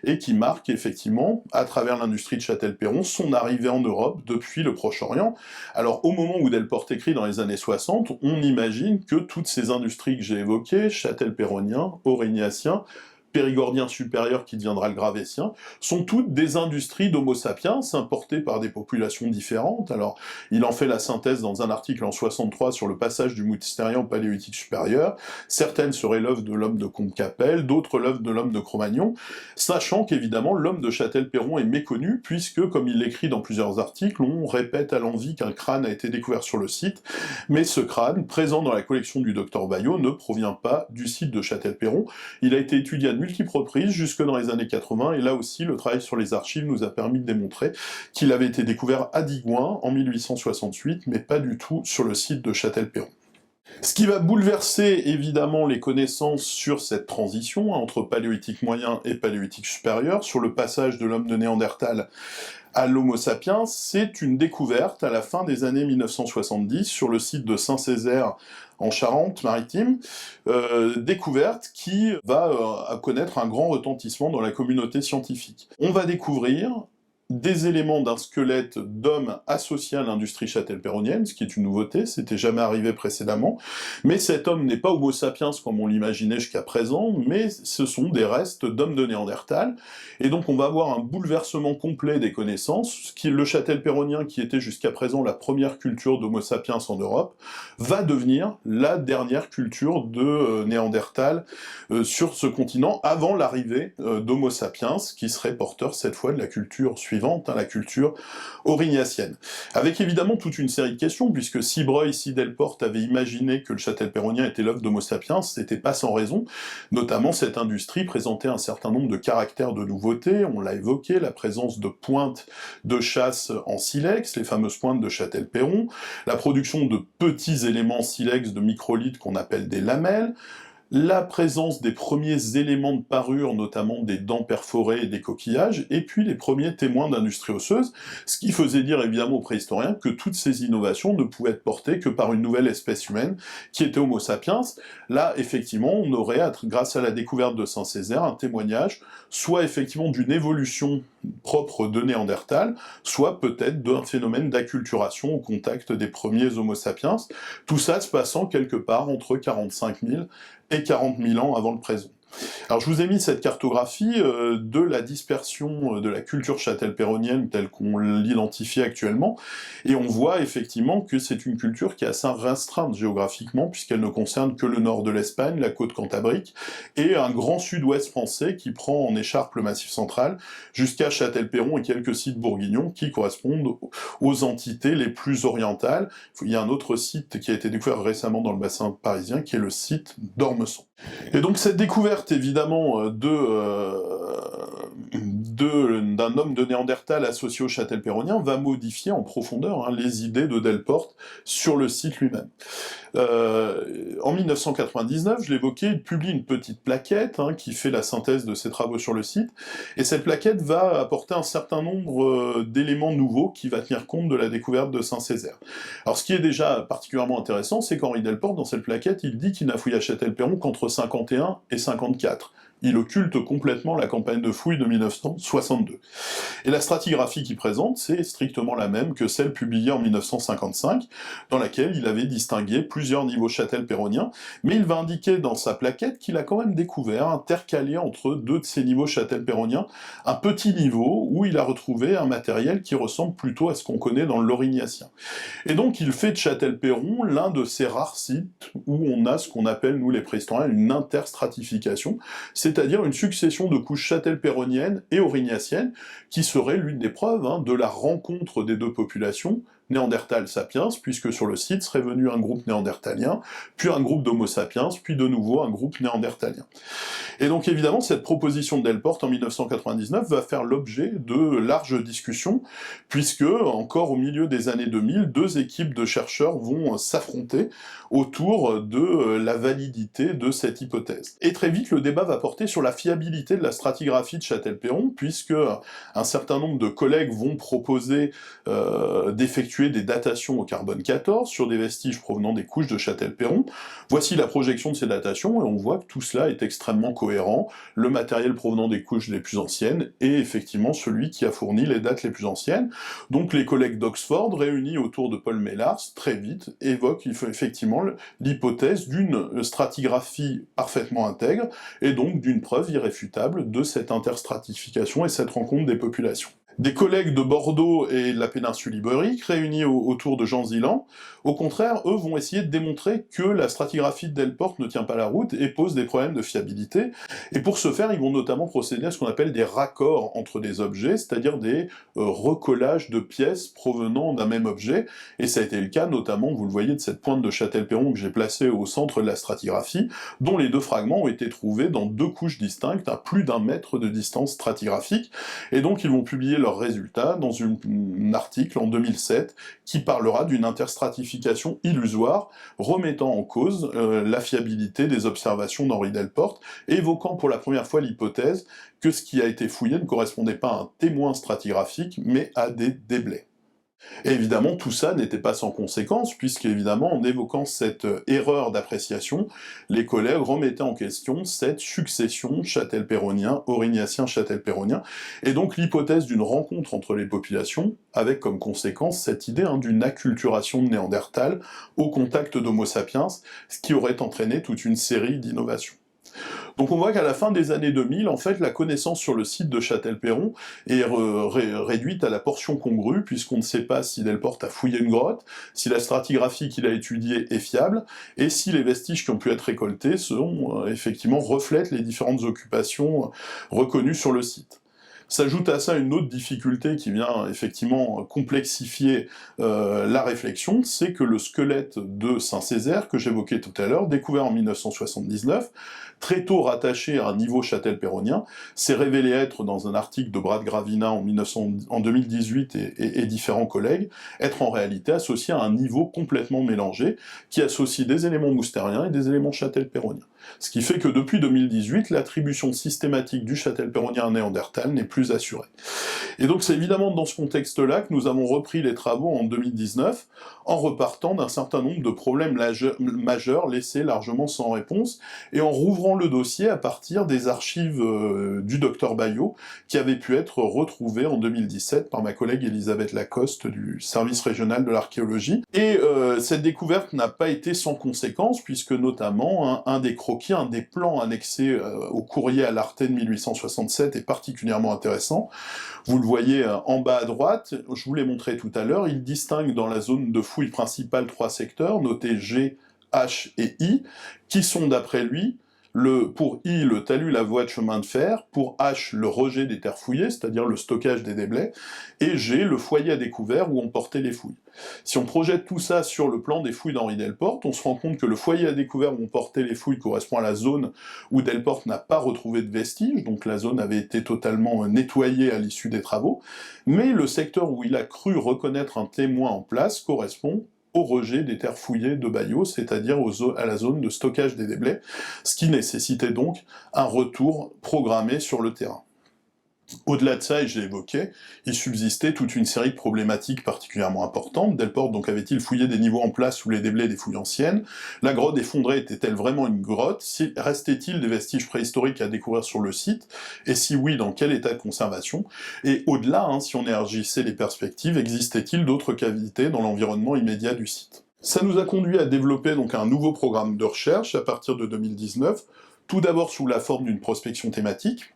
et qui marque effectivement, à travers l'industrie de Châtel-Perron, son arrivée en Europe depuis le Proche-Orient. Alors au moment où Delporte écrit dans les années 60, on imagine que toutes ces industries que j'ai évoquées, Châtel-Perronien, Aurignaciens, périgordien supérieur qui deviendra le gravétien, sont toutes des industries d'Homo sapiens importées par des populations différentes. Alors, il en fait la synthèse dans un article en 63 sur le passage du Moustérien au Paléolithique supérieur. Certaines seraient l'œuvre de l'homme de Comte-Capelle, d'autres l'œuvre de l'homme de Cro-Magnon, sachant qu'évidemment l'homme de Châtel-Perron est méconnu, puisque, comme il l'écrit dans plusieurs articles, on répète à l'envi qu'un crâne a été découvert sur le site, mais ce crâne, présent dans la collection du docteur Baillot, ne provient pas du site de Châtel-Perron. Il a été étudié à multiples reprises, jusque dans les années 80, et là aussi, le travail sur les archives nous a permis de démontrer qu'il avait été découvert à Digoin en 1868, mais pas du tout sur le site de Châtel-Perron. Ce qui va bouleverser évidemment les connaissances sur cette transition entre paléolithique moyen et paléolithique supérieur, sur le passage de l'homme de Néandertal à l'Homo sapiens, c'est une découverte à la fin des années 1970 sur le site de Saint-Césaire en Charente-Maritime, découverte qui va connaître un grand retentissement dans la communauté scientifique. On va découvrir des éléments d'un squelette d'homme associé à l'industrie châtel-perronienne, ce qui est une nouveauté, c'était jamais arrivé précédemment, mais cet homme n'est pas Homo sapiens comme on l'imaginait jusqu'à présent, mais ce sont des restes d'hommes de Néandertal, et donc on va avoir un bouleversement complet des connaissances, le châtel-perronien, qui était jusqu'à présent la première culture d'Homo sapiens en Europe, va devenir la dernière culture de Néandertal sur ce continent, avant l'arrivée d'Homo sapiens, qui serait porteur cette fois de la culture suivante, la culture aurignacienne. Avec évidemment toute une série de questions, puisque si Breuil, si Delporte avaient imaginé que le châtel-perronien était l'œuvre d'Homo sapiens, c'était pas sans raison. Notamment, cette industrie présentait un certain nombre de caractères de nouveautés, on l'a évoqué, la présence de pointes de chasse en silex, les fameuses pointes de Châtel-Perron, la production de petits éléments silex de microlithes qu'on appelle des lamelles, la présence des premiers éléments de parure, notamment des dents perforées et des coquillages, et puis les premiers témoins d'industrie osseuse, ce qui faisait dire évidemment aux préhistoriens que toutes ces innovations ne pouvaient être portées que par une nouvelle espèce humaine, qui était Homo sapiens. Là, effectivement, on aurait, grâce à la découverte de Saint-Césaire, un témoignage, soit effectivement d'une évolution propre de Néandertal, soit peut-être d'un phénomène d'acculturation au contact des premiers Homo sapiens, tout ça se passant quelque part entre 45 000 et 40 000 ans avant le présent. Alors je vous ai mis cette cartographie de la dispersion de la culture châtel-perronienne telle qu'on l'identifie actuellement, et on voit effectivement que c'est une culture qui est assez restreinte géographiquement, puisqu'elle ne concerne que le nord de l'Espagne, la côte cantabrique, et un grand sud-ouest français qui prend en écharpe le Massif central, jusqu'à Châtel-Perron et quelques sites bourguignons qui correspondent aux entités les plus orientales. Il y a un autre site qui a été découvert récemment dans le bassin parisien, qui est le site d'Ormesson. Et donc cette découverte évidemment d'un homme de Néandertal associé au châtel-perronien va modifier en profondeur les idées de Delporte sur le site lui-même. En 1999, je l'évoquais, il publie une petite plaquette qui fait la synthèse de ses travaux sur le site, et cette plaquette va apporter un certain nombre d'éléments nouveaux qui va tenir compte de la découverte de Saint-Césaire. Alors ce qui est déjà particulièrement intéressant, c'est qu'Henri Delporte, dans cette plaquette, il dit qu'il n'a fouillé à Châtel-Perron qu'entre 51 et 54. Il occulte complètement la campagne de fouilles de 1962. Et la stratigraphie qu'il présente, c'est strictement la même que celle publiée en 1955, dans laquelle il avait distingué plusieurs niveaux châtel-perroniens, mais il va indiquer dans sa plaquette qu'il a quand même découvert, intercalé entre deux de ces niveaux châtel-perroniens, un petit niveau où il a retrouvé un matériel qui ressemble plutôt à ce qu'on connaît dans l'Aurignacien. Et donc il fait de Châtel-Perron l'un de ces rares sites où on a ce qu'on appelle, nous les préhistoriens, une interstratification, c'est-à-dire une succession de couches châtel-péroniennes et aurignaciennes, qui serait l'une des preuves de la rencontre des deux populations, Néandertal-Sapiens, puisque sur le site serait venu un groupe néandertalien, puis un groupe d'Homo sapiens, puis de nouveau un groupe néandertalien. Et donc évidemment, cette proposition de Delporte en 1999 va faire l'objet de larges discussions, puisque, encore au milieu des années 2000, deux équipes de chercheurs vont s'affronter autour de la validité de cette hypothèse. Et très vite, le débat va porter sur la fiabilité de la stratigraphie de Châtel-Perron, puisque un certain nombre de collègues vont proposer d'effectuer des datations au carbone 14 sur des vestiges provenant des couches de Châtel-Perron. Voici la projection de ces datations, et on voit que tout cela est extrêmement cohérent, le matériel provenant des couches les plus anciennes, et effectivement celui qui a fourni les dates les plus anciennes. Donc les collègues d'Oxford, réunis autour de Paul Mellars, très vite, évoquent effectivement l'hypothèse d'une stratigraphie parfaitement intègre, et donc d'une preuve irréfutable de cette interstratification et cette rencontre des populations. Des collègues de Bordeaux et de la péninsule ibérique, réunis autour de Jean Zilan, au contraire, eux vont essayer de démontrer que la stratigraphie de Delporte ne tient pas la route et pose des problèmes de fiabilité, et pour ce faire, ils vont notamment procéder à ce qu'on appelle des raccords entre des objets, c'est-à-dire des recollages de pièces provenant d'un même objet, et ça a été le cas notamment, vous le voyez, de cette pointe de Châtel-Perron que j'ai placée au centre de la stratigraphie, dont les deux fragments ont été trouvés dans deux couches distinctes à plus d'1 mètre de distance stratigraphique, et donc ils vont publier leurs résultats dans un article en 2007 qui parlera d'une interstratification illusoire, remettant en cause la fiabilité des observations d'Henri Delporte, évoquant pour la première fois l'hypothèse que ce qui a été fouillé ne correspondait pas à un témoin stratigraphique, mais à des déblais. Et évidemment, tout ça n'était pas sans conséquence, puisqu'évidemment, en évoquant cette erreur d'appréciation, les collègues remettaient en question cette succession châtel-pérronien, aurignacien châtel-pérronien, et donc l'hypothèse d'une rencontre entre les populations, avec comme conséquence cette idée d'une acculturation de Néandertal au contact d'Homo sapiens, ce qui aurait entraîné toute une série d'innovations. Donc on voit qu'à la fin des années 2000, en fait, la connaissance sur le site de Châtel-Perron est réduite à la portion congrue, puisqu'on ne sait pas si Delporte a fouillé une grotte, si la stratigraphie qu'il a étudiée est fiable, et si les vestiges qui ont pu être récoltés effectivement reflètent les différentes occupations reconnues sur le site. S'ajoute à ça une autre difficulté qui vient effectivement complexifier la réflexion, c'est que le squelette de Saint-Césaire, que j'évoquais tout à l'heure, découvert en 1979, très tôt rattaché à un niveau châtel-pérronien, s'est révélé être, dans un article de Brad Gravina en 2018 et différents collègues, être en réalité associé à un niveau complètement mélangé, qui associe des éléments moustériens et des éléments châtel-pérroniens. Ce qui fait que depuis 2018, l'attribution systématique du châtel-pérronien à Néandertal n'est plus assurée. Et donc c'est évidemment dans ce contexte-là que nous avons repris les travaux en 2019, en repartant d'un certain nombre de problèmes majeurs laissés largement sans réponse, et en rouvrant le dossier à partir des archives du docteur Bayot, qui avaient pu être retrouvées en 2017 par ma collègue Elisabeth Lacoste du service régional de l'archéologie. Et cette découverte n'a pas été sans conséquence, puisque notamment un des croquis, un des plans annexés au courrier à l'Arte de 1867 est particulièrement intéressant. Vous le voyez en bas à droite, je vous l'ai montré tout à l'heure, il distingue dans la zone de fouille principale 3 secteurs, notés G, H et I, qui sont d'après lui, pour I, le talus, la voie de chemin de fer, pour H, le rejet des terres fouillées, c'est-à-dire le stockage des déblais, et G, le foyer à découvert où on portait les fouilles. Si on projette tout ça sur le plan des fouilles d'Henri Delporte, on se rend compte que le foyer à découvert où on portait les fouilles correspond à la zone où Delporte n'a pas retrouvé de vestiges, donc la zone avait été totalement nettoyée à l'issue des travaux, mais le secteur où il a cru reconnaître un témoin en place correspond au rejet des terres fouillées de Bayot, c'est-à-dire à la zone de stockage des déblais, ce qui nécessitait donc un retour programmé sur le terrain. Au-delà de ça, et je l'ai évoqué, il subsistait toute une série de problématiques particulièrement importantes. Delporte donc avait-il fouillé des niveaux en place sous les déblais des fouilles anciennes? La grotte effondrée était-elle vraiment une grotte? Restait-il des vestiges préhistoriques à découvrir sur le site? Et si oui, dans quel état de conservation? Et au-delà, si on élargissait les perspectives, existait-il d'autres cavités dans l'environnement immédiat du site? Ça nous a conduit à développer donc un nouveau programme de recherche à partir de 2019, tout d'abord sous la forme d'une prospection thématique,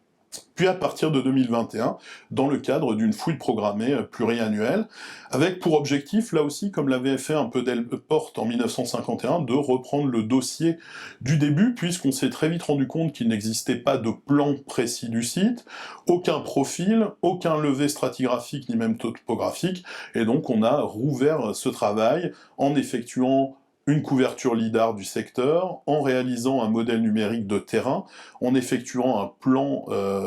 puis à partir de 2021, dans le cadre d'une fouille programmée pluriannuelle, avec pour objectif, là aussi, comme l'avait fait un peu Delporte en 1951, de reprendre le dossier du début, puisqu'on s'est très vite rendu compte qu'il n'existait pas de plan précis du site, aucun profil, aucun levé stratigraphique ni même topographique, et donc on a rouvert ce travail en effectuant une couverture LIDAR du secteur, en réalisant un modèle numérique de terrain, en effectuant un plan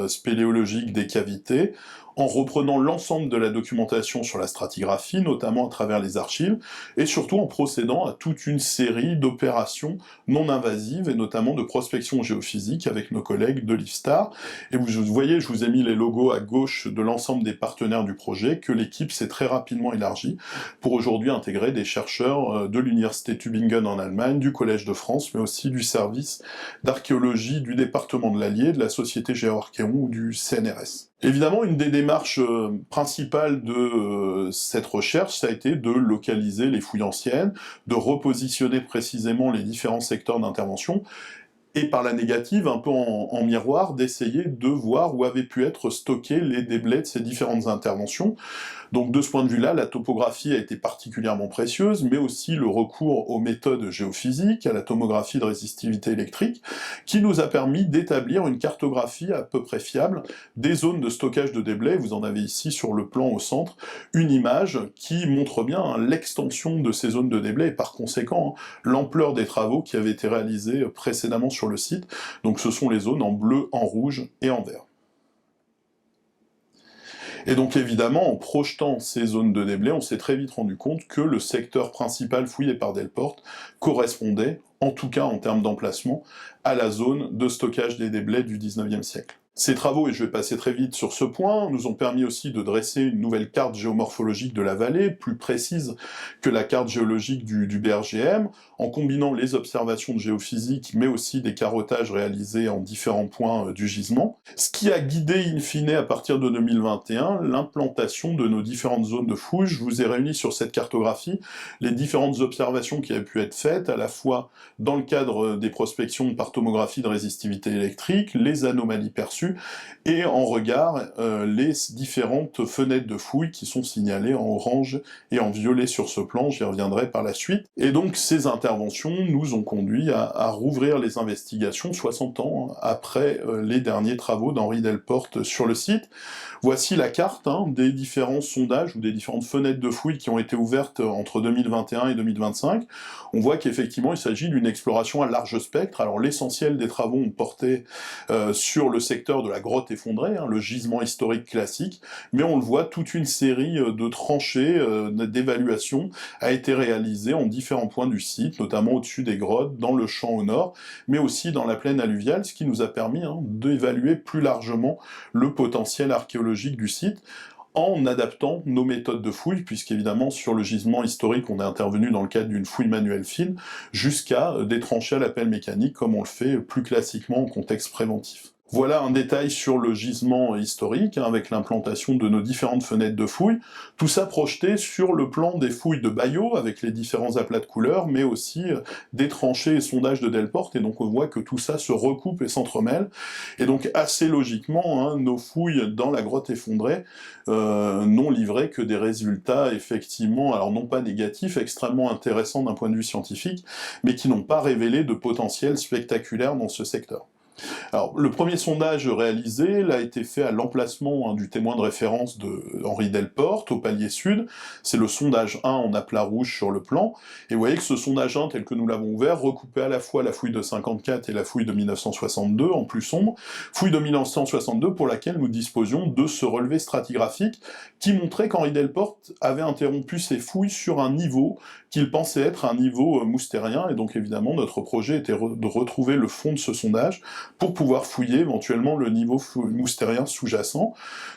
spéléologique des cavités, en reprenant l'ensemble de la documentation sur la stratigraphie, notamment à travers les archives, et surtout en procédant à toute une série d'opérations non invasives, et notamment de prospection géophysique avec nos collègues de l'IFSTAR. Et vous voyez, je vous ai mis les logos à gauche de l'ensemble des partenaires du projet, que l'équipe s'est très rapidement élargie, pour aujourd'hui intégrer des chercheurs de l'université Tübingen en Allemagne, du Collège de France, mais aussi du service d'archéologie du département de l'Allier, de la Société Géo-Archéon ou du CNRS. Évidemment, une des démarches principales de cette recherche, ça a été de localiser les fouilles anciennes, de repositionner précisément les différents secteurs d'intervention, et par la négative, un peu en miroir, d'essayer de voir où avaient pu être stockés les déblais de ces différentes interventions. Donc de ce point de vue-là, la topographie a été particulièrement précieuse, mais aussi le recours aux méthodes géophysiques, à la tomographie de résistivité électrique, qui nous a permis d'établir une cartographie à peu près fiable des zones de stockage de déblais. Vous en avez ici sur le plan au centre une image qui montre bien l'extension de ces zones de déblais, et par conséquent l'ampleur des travaux qui avaient été réalisés précédemment sur le site. Donc ce sont les zones en bleu, en rouge et en vert. Et donc évidemment, en projetant ces zones de déblais, on s'est très vite rendu compte que le secteur principal fouillé par Delporte correspondait, en tout cas en termes d'emplacement, à la zone de stockage des déblais du XIXe siècle. Ces travaux, et je vais passer très vite sur ce point, nous ont permis aussi de dresser une nouvelle carte géomorphologique de la vallée, plus précise que la carte géologique du BRGM, en combinant les observations de géophysique, mais aussi des carottages réalisés en différents points du gisement, ce qui a guidé in fine à partir de 2021 l'implantation de nos différentes zones de fouilles. Je vous ai réuni sur cette cartographie les différentes observations qui avaient pu être faites, à la fois dans le cadre des prospections par tomographie de résistivité électrique, les anomalies perçues, et en regard les différentes fenêtres de fouilles qui sont signalées en orange et en violet sur ce plan, j'y reviendrai par la suite. Et donc ces interventions nous ont conduit à rouvrir les investigations 60 ans après les derniers travaux d'Henri Delporte sur le site. Voici la carte des différents sondages ou des différentes fenêtres de fouilles qui ont été ouvertes entre 2021 et 2025. On voit qu'effectivement il s'agit d'une exploration à large spectre. Alors l'essentiel des travaux ont porté sur le secteur de la grotte effondrée, le gisement historique classique, mais on le voit, toute une série de tranchées, d'évaluations a été réalisée en différents points du site, notamment au-dessus des grottes, dans le champ au nord, mais aussi dans la plaine alluviale, ce qui nous a permis d'évaluer plus largement le potentiel archéologique du site, en adaptant nos méthodes de fouille, puisqu'évidemment sur le gisement historique on est intervenu dans le cadre d'une fouille manuelle fine, jusqu'à des tranchées à la pelle mécanique, comme on le fait plus classiquement en contexte préventif. Voilà un détail sur le gisement historique, avec l'implantation de nos différentes fenêtres de fouilles, tout ça projeté sur le plan des fouilles de Baillot, avec les différents aplats de couleurs, mais aussi des tranchées et sondages de Delporte, et donc on voit que tout ça se recoupe et s'entremêle, et donc assez logiquement, nos fouilles dans la grotte effondrée n'ont livré que des résultats effectivement, alors non pas négatifs, extrêmement intéressants d'un point de vue scientifique, mais qui n'ont pas révélé de potentiel spectaculaire dans ce secteur. Alors, le premier sondage réalisé a été fait à l'emplacement du témoin de référence de Henri Delporte, au palier sud. C'est le sondage 1 en aplat rouge sur le plan. Et vous voyez que ce sondage 1, tel que nous l'avons ouvert, recoupait à la fois la fouille de 54 et la fouille de 1962, en plus sombre. Fouille de 1962 pour laquelle nous disposions de ce relevé stratigraphique qui montrait qu'Henri Delporte avait interrompu ses fouilles sur un niveau qu'il pensait être un niveau moustérien. Et donc évidemment, notre projet était de retrouver le fond de ce sondage pour pouvoir fouiller éventuellement le niveau moustérien sous-jacent.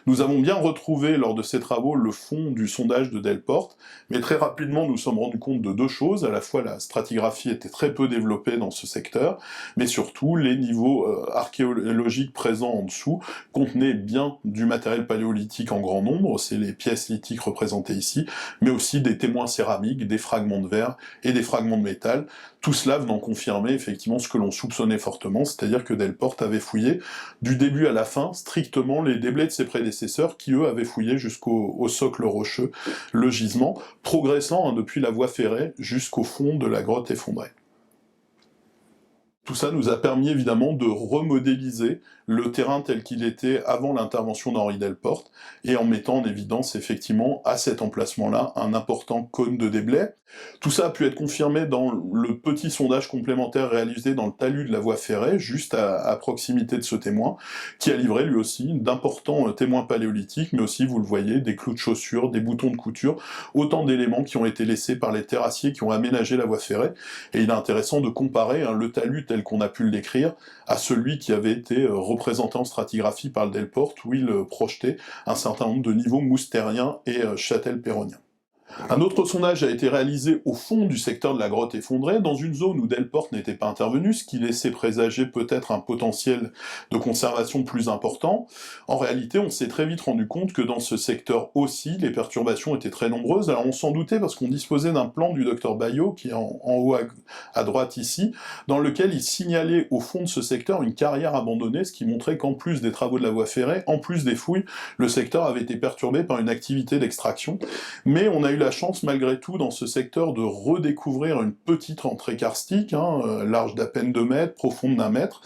Nous avons bien retrouvé lors de ces travaux le fond du sondage de Delporte, mais très rapidement nous sommes rendus compte de deux choses. À la fois la stratigraphie était très peu développée dans ce secteur, mais surtout les niveaux archéologiques présents en dessous contenaient bien du matériel paléolithique en grand nombre, c'est les pièces lithiques représentées ici, mais aussi des témoins céramiques, des fragments de verre et des fragments de métal, tout cela venant confirmer effectivement ce que l'on soupçonnait fortement, c'est-à-dire que Delporte avait fouillé, du début à la fin, strictement les déblais de ses prédécesseurs, qui eux avaient fouillé jusqu'au socle rocheux, le gisement, progressant depuis la voie ferrée jusqu'au fond de la grotte effondrée. Tout ça nous a permis évidemment de remodéliser le terrain tel qu'il était avant l'intervention d'Henri Delporte, et en mettant en évidence effectivement à cet emplacement-là un important cône de déblais. Tout ça a pu être confirmé dans le petit sondage complémentaire réalisé dans le talus de la voie ferrée, juste à proximité de ce témoin, qui a livré lui aussi d'importants témoins paléolithiques, mais aussi, vous le voyez, des clous de chaussures, des boutons de couture, autant d'éléments qui ont été laissés par les terrassiers qui ont aménagé la voie ferrée. Et il est intéressant de comparer le talus tel qu'on a pu le décrire à celui qui avait été représenté en stratigraphie par le Delporte, où il projetait un certain nombre de niveaux moustériens et châtel-péroniens. Un autre sondage a été réalisé au fond du secteur de la grotte effondrée, dans une zone où Delporte n'était pas intervenu, ce qui laissait présager peut-être un potentiel de conservation plus important. En réalité, on s'est très vite rendu compte que dans ce secteur aussi, les perturbations étaient très nombreuses. Alors on s'en doutait parce qu'on disposait d'un plan du docteur Baillot, qui est en haut à droite ici, dans lequel il signalait au fond de ce secteur une carrière abandonnée, ce qui montrait qu'en plus des travaux de la voie ferrée, en plus des fouilles, le secteur avait été perturbé par une activité d'extraction. Mais on a eu la chance malgré tout dans ce secteur de redécouvrir une petite entrée karstique, large d'à peine 2 mètres, profonde d'1 mètre,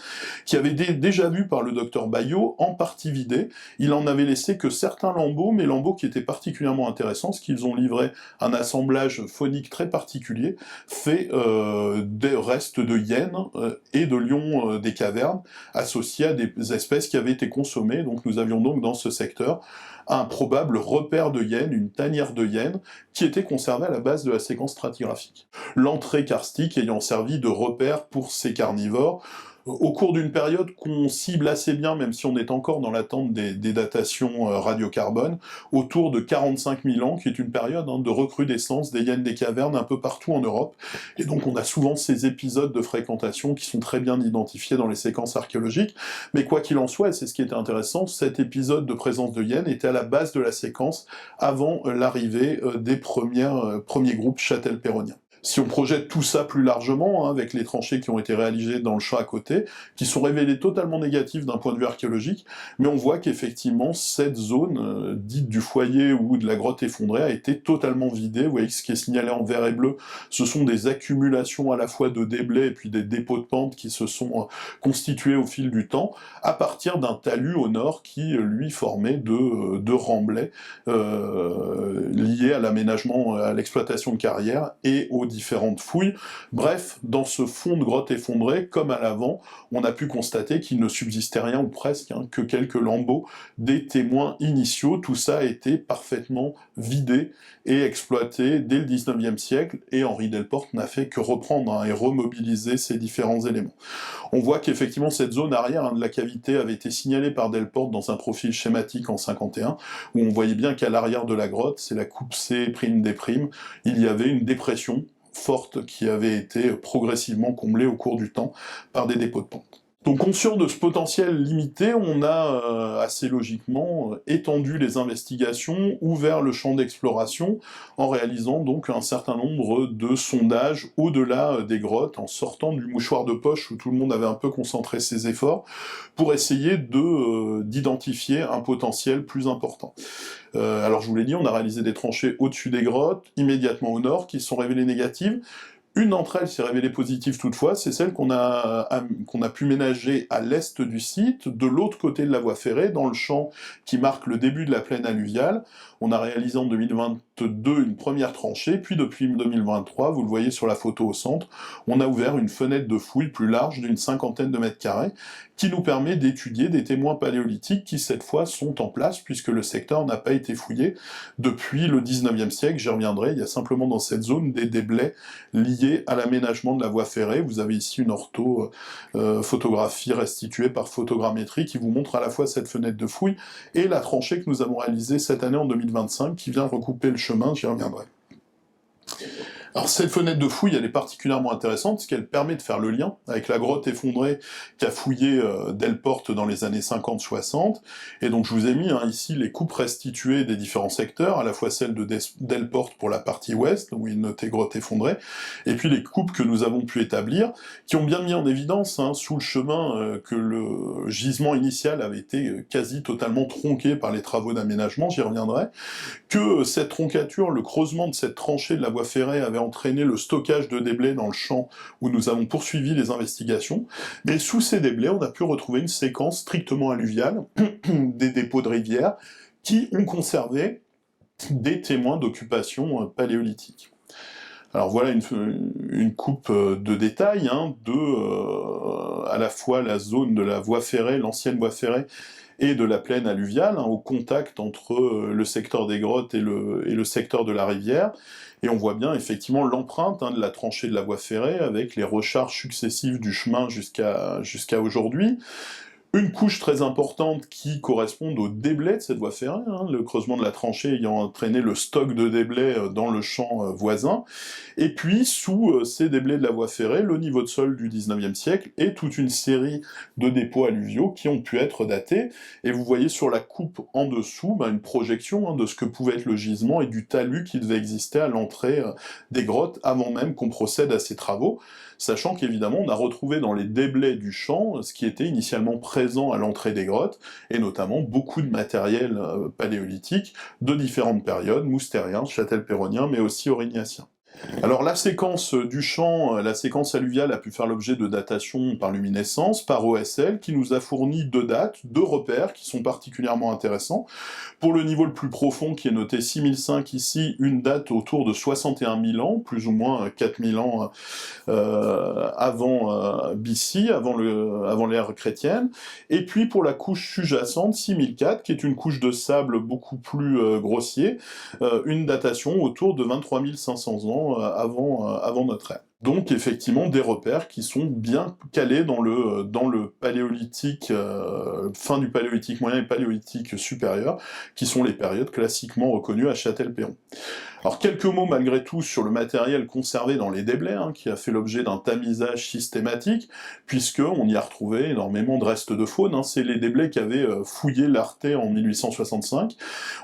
qui avait déjà vu par le docteur Baillot, en partie vidée. Il en avait laissé que certains lambeaux, mais lambeaux qui étaient particulièrement intéressants, parce qu'ils ont livré un assemblage phonique très particulier, fait des restes de hyènes et de lions des cavernes, associés à des espèces qui avaient été consommées. Donc nous avions donc dans ce secteur un probable repère de hyènes, une tanière de hyènes, qui était conservée à la base de la séquence stratigraphique. L'entrée karstique ayant servi de repère pour ces carnivores, au cours d'une période qu'on cible assez bien, même si on est encore dans l'attente des datations radiocarbone, autour de 45 000 ans, qui est une période de recrudescence des hyènes des cavernes un peu partout en Europe. Et donc on a souvent ces épisodes de fréquentation qui sont très bien identifiés dans les séquences archéologiques. Mais quoi qu'il en soit, et c'est ce qui était intéressant, cet épisode de présence de hyènes était à la base de la séquence avant l'arrivée des premiers groupes châtel-péroniens. Si on projette tout ça plus largement, avec les tranchées qui ont été réalisées dans le champ à côté, qui sont révélées totalement négatives d'un point de vue archéologique, mais on voit qu'effectivement, cette zone, dite du foyer ou de la grotte effondrée, a été totalement vidée. Vous voyez que ce qui est signalé en vert et bleu, ce sont des accumulations à la fois de déblais et puis des dépôts de pente qui se sont constitués au fil du temps, à partir d'un talus au nord qui, lui, formait de remblais liés à l'aménagement, à l'exploitation de carrières et aux différentes fouilles. Bref, dans ce fond de grotte effondrée, comme à l'avant, on a pu constater qu'il ne subsistait rien, ou presque, que quelques lambeaux des témoins initiaux. Tout ça a été parfaitement vidé et exploité dès le 19e siècle, et Henri Delporte n'a fait que reprendre et remobiliser ces différents éléments. On voit qu'effectivement cette zone arrière de la cavité avait été signalée par Delporte dans un profil schématique en 51, où on voyait bien qu'à l'arrière de la grotte, c'est la coupe C', D', il y avait une dépression forte qui avait été progressivement comblée au cours du temps par des dépôts de pente. Donc conscient de ce potentiel limité, on a assez logiquement étendu les investigations, ouvert le champ d'exploration, en réalisant donc un certain nombre de sondages au-delà des grottes, en sortant du mouchoir de poche où tout le monde avait un peu concentré ses efforts, pour essayer d'identifier un potentiel plus important. Alors je vous l'ai dit, on a réalisé des tranchées au-dessus des grottes, immédiatement au nord, qui se sont révélées négatives. Une d'entre elles s'est révélée positive toutefois, c'est celle qu'on a pu ménager à l'est du site, de l'autre côté de la voie ferrée, dans le champ qui marque le début de la plaine alluviale. On a réalisé en 2022 une première tranchée, puis depuis 2023, vous le voyez sur la photo au centre, on a ouvert une fenêtre de fouille plus large d'une 50aine de mètres carrés, qui nous permet d'étudier des témoins paléolithiques qui cette fois sont en place, puisque le secteur n'a pas été fouillé depuis le 19e siècle, j'y reviendrai, il y a simplement dans cette zone des déblais liés à l'aménagement de la voie ferrée. Vous avez ici une ortho-photographie restituée par photogrammétrie qui vous montre à la fois cette fenêtre de fouille et la tranchée que nous avons réalisée cette année en 2025 qui vient recouper le chemin, j'y reviendrai. Alors cette fenêtre de fouille, elle est particulièrement intéressante parce qu'elle permet de faire le lien avec la grotte effondrée qu'a fouillé Delporte dans les années 50-60. Et donc je vous ai mis ici les coupes restituées des différents secteurs, à la fois celle de Delporte pour la partie ouest, où il notait grotte effondrée, et puis les coupes que nous avons pu établir, qui ont bien mis en évidence, sous le chemin, que le gisement initial avait été quasi totalement tronqué par les travaux d'aménagement, j'y reviendrai, que cette troncature, le creusement de cette tranchée de la voie ferrée avait entraîné le stockage de déblais dans le champ où nous avons poursuivi les investigations, mais sous ces déblais, on a pu retrouver une séquence strictement alluviale, des dépôts de rivières, qui ont conservé des témoins d'occupation paléolithique. Alors voilà une coupe de détails à la fois la zone de la voie ferrée, l'ancienne voie ferrée, et de la plaine alluviale, au contact entre le secteur des grottes et le secteur de la rivière, et on voit bien effectivement l'empreinte de la tranchée de la voie ferrée, avec les recharges successives du chemin jusqu'à aujourd'hui. Une couche très importante qui correspond au déblai de cette voie ferrée, le creusement de la tranchée ayant entraîné le stock de déblais dans le champ voisin, et puis sous ces déblais de la voie ferrée, le niveau de sol du 19e siècle, et toute une série de dépôts alluviaux qui ont pu être datés, et vous voyez sur la coupe en dessous une projection de ce que pouvait être le gisement et du talus qui devait exister à l'entrée des grottes avant même qu'on procède à ces travaux, sachant qu'évidemment on a retrouvé dans les déblais du champ ce qui était initialement présent à l'entrée des grottes, et notamment beaucoup de matériel paléolithique de différentes périodes, moustérien, châtel-péronnien, mais aussi aurignacien. Alors la séquence du champ, la séquence alluviale a pu faire l'objet de datation par luminescence, par OSL, qui nous a fourni deux dates, deux repères qui sont particulièrement intéressants. Pour le niveau le plus profond, qui est noté 6005 ici, une date autour de 61 000 ans, plus ou moins 4000 ans avant BC, avant l'ère chrétienne. Et puis pour la couche sous-jacente, 6004, qui est une couche de sable beaucoup plus grossier, une datation autour de 23 500 ans avant notre ère. Donc effectivement des repères qui sont bien calés dans le paléolithique, fin du paléolithique moyen et paléolithique supérieur, qui sont les périodes classiquement reconnues à Châtel-Perron. Alors quelques mots malgré tout sur le matériel conservé dans les déblais, qui a fait l'objet d'un tamisage systématique, puisque on y a retrouvé énormément de restes de faune, c'est les déblais qu'avait fouillé l'Arte en 1865.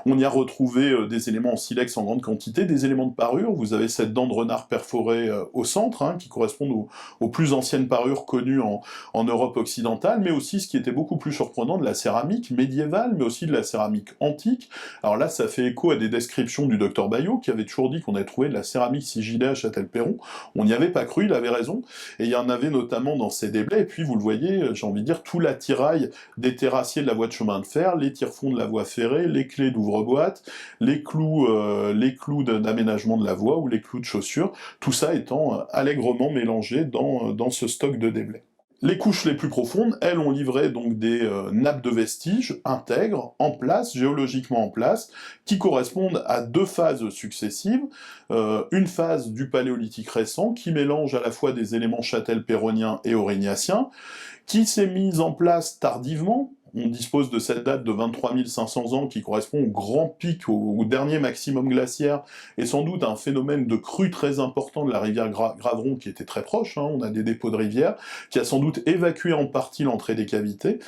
On y a retrouvé des éléments en silex en grande quantité, des éléments de parure, vous avez cette dent de renard perforée au centre, qui correspondent aux plus anciennes parures connues en Europe occidentale, mais aussi, ce qui était beaucoup plus surprenant, de la céramique médiévale, mais aussi de la céramique antique. Alors là, ça fait écho à des descriptions du docteur Bayot, qui avait toujours dit qu'on avait trouvé de la céramique sigillée à Châtel-Perron. On n'y avait pas cru, il avait raison, et il y en avait notamment dans ces déblais, et puis vous le voyez, j'ai envie de dire, tout l'attirail des terrassiers de la voie de chemin de fer, les tire-fonds de la voie ferrée, les clés d'ouvre-boîte, les clous d'aménagement de la voie, ou les clous de chaussures, tout ça étant allègrement mélangé dans ce stock de déblais. Les couches les plus profondes, elles, ont livré donc des nappes de vestiges intègres, en place, géologiquement en place, qui correspondent à deux phases successives. Une phase du paléolithique récent, qui mélange à la fois des éléments châtel-pérroniens et aurignacien, qui s'est mise en place tardivement. On dispose de cette date de 23 500 ans qui correspond au grand pic, au dernier maximum glaciaire, et sans doute à un phénomène de crue très important de la rivière Graveron qui était très proche, on a des dépôts de rivière, qui a sans doute évacué en partie l'entrée des cavités.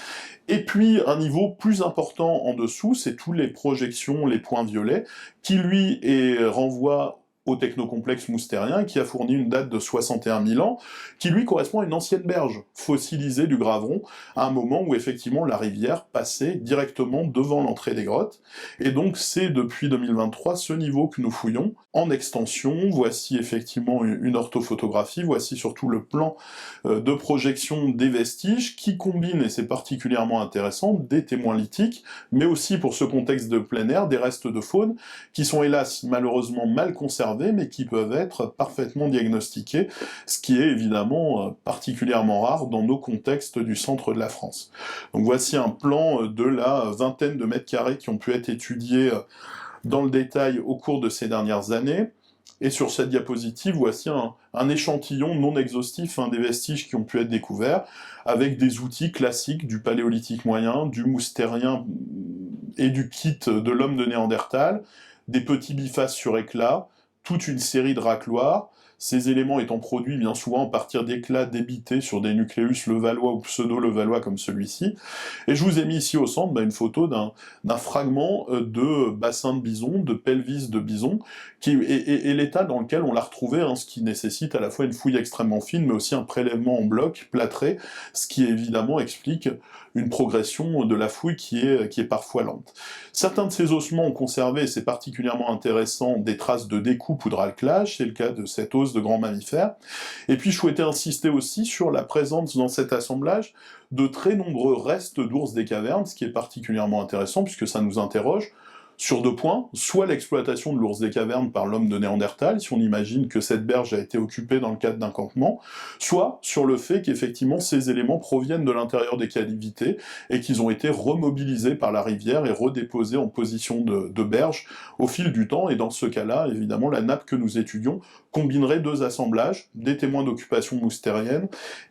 Et puis un niveau plus important en dessous, c'est tous les projections, les points violets, qui lui renvoient au technocomplexe moustérien, qui a fourni une date de 61 000 ans, qui lui correspond à une ancienne berge fossilisée du Graveron, à un moment où effectivement la rivière passait directement devant l'entrée des grottes, et donc c'est depuis 2023 ce niveau que nous fouillons, en extension. Voici effectivement une orthophotographie, voici surtout le plan de projection des vestiges, qui combine, et c'est particulièrement intéressant, des témoins lithiques, mais aussi pour ce contexte de plein air, des restes de faune, qui sont hélas malheureusement mal conservés, mais qui peuvent être parfaitement diagnostiqués, ce qui est évidemment particulièrement rare dans nos contextes du centre de la France. Donc voici un plan de la vingtaine de mètres carrés qui ont pu être étudiés dans le détail au cours de ces dernières années. Et sur cette diapositive, voici un échantillon non exhaustif des vestiges qui ont pu être découverts, avec des outils classiques du paléolithique moyen, du moustérien et du kit de l'homme de Néandertal, des petits bifaces sur éclat, toute une série de racloirs, ces éléments étant produits bien souvent à partir d'éclats débités sur des nucléus levallois ou pseudo-levallois comme celui-ci. Et je vous ai mis ici au centre une photo d'un fragment de bassin de bison, de pelvis de bison, et l'état dans lequel on l'a retrouvé, hein, ce qui nécessite à la fois une fouille extrêmement fine, mais aussi un prélèvement en bloc, plâtré, ce qui évidemment explique une progression de la fouille qui est parfois lente. Certains de ces ossements ont conservé, et c'est particulièrement intéressant, des traces de découpe ou de raclage, c'est le cas de cet os de grand mammifère. Et puis je souhaitais insister aussi sur la présence dans cet assemblage de très nombreux restes d'ours des cavernes, ce qui est particulièrement intéressant puisque ça nous interroge sur deux points, soit l'exploitation de l'ours des cavernes par l'homme de Néandertal, si on imagine que cette berge a été occupée dans le cadre d'un campement, soit sur le fait qu'effectivement ces éléments proviennent de l'intérieur des cavités et qu'ils ont été remobilisés par la rivière et redéposés en position de berge au fil du temps, et dans ce cas-là, évidemment, la nappe que nous étudions combinerait deux assemblages, des témoins d'occupation moustérienne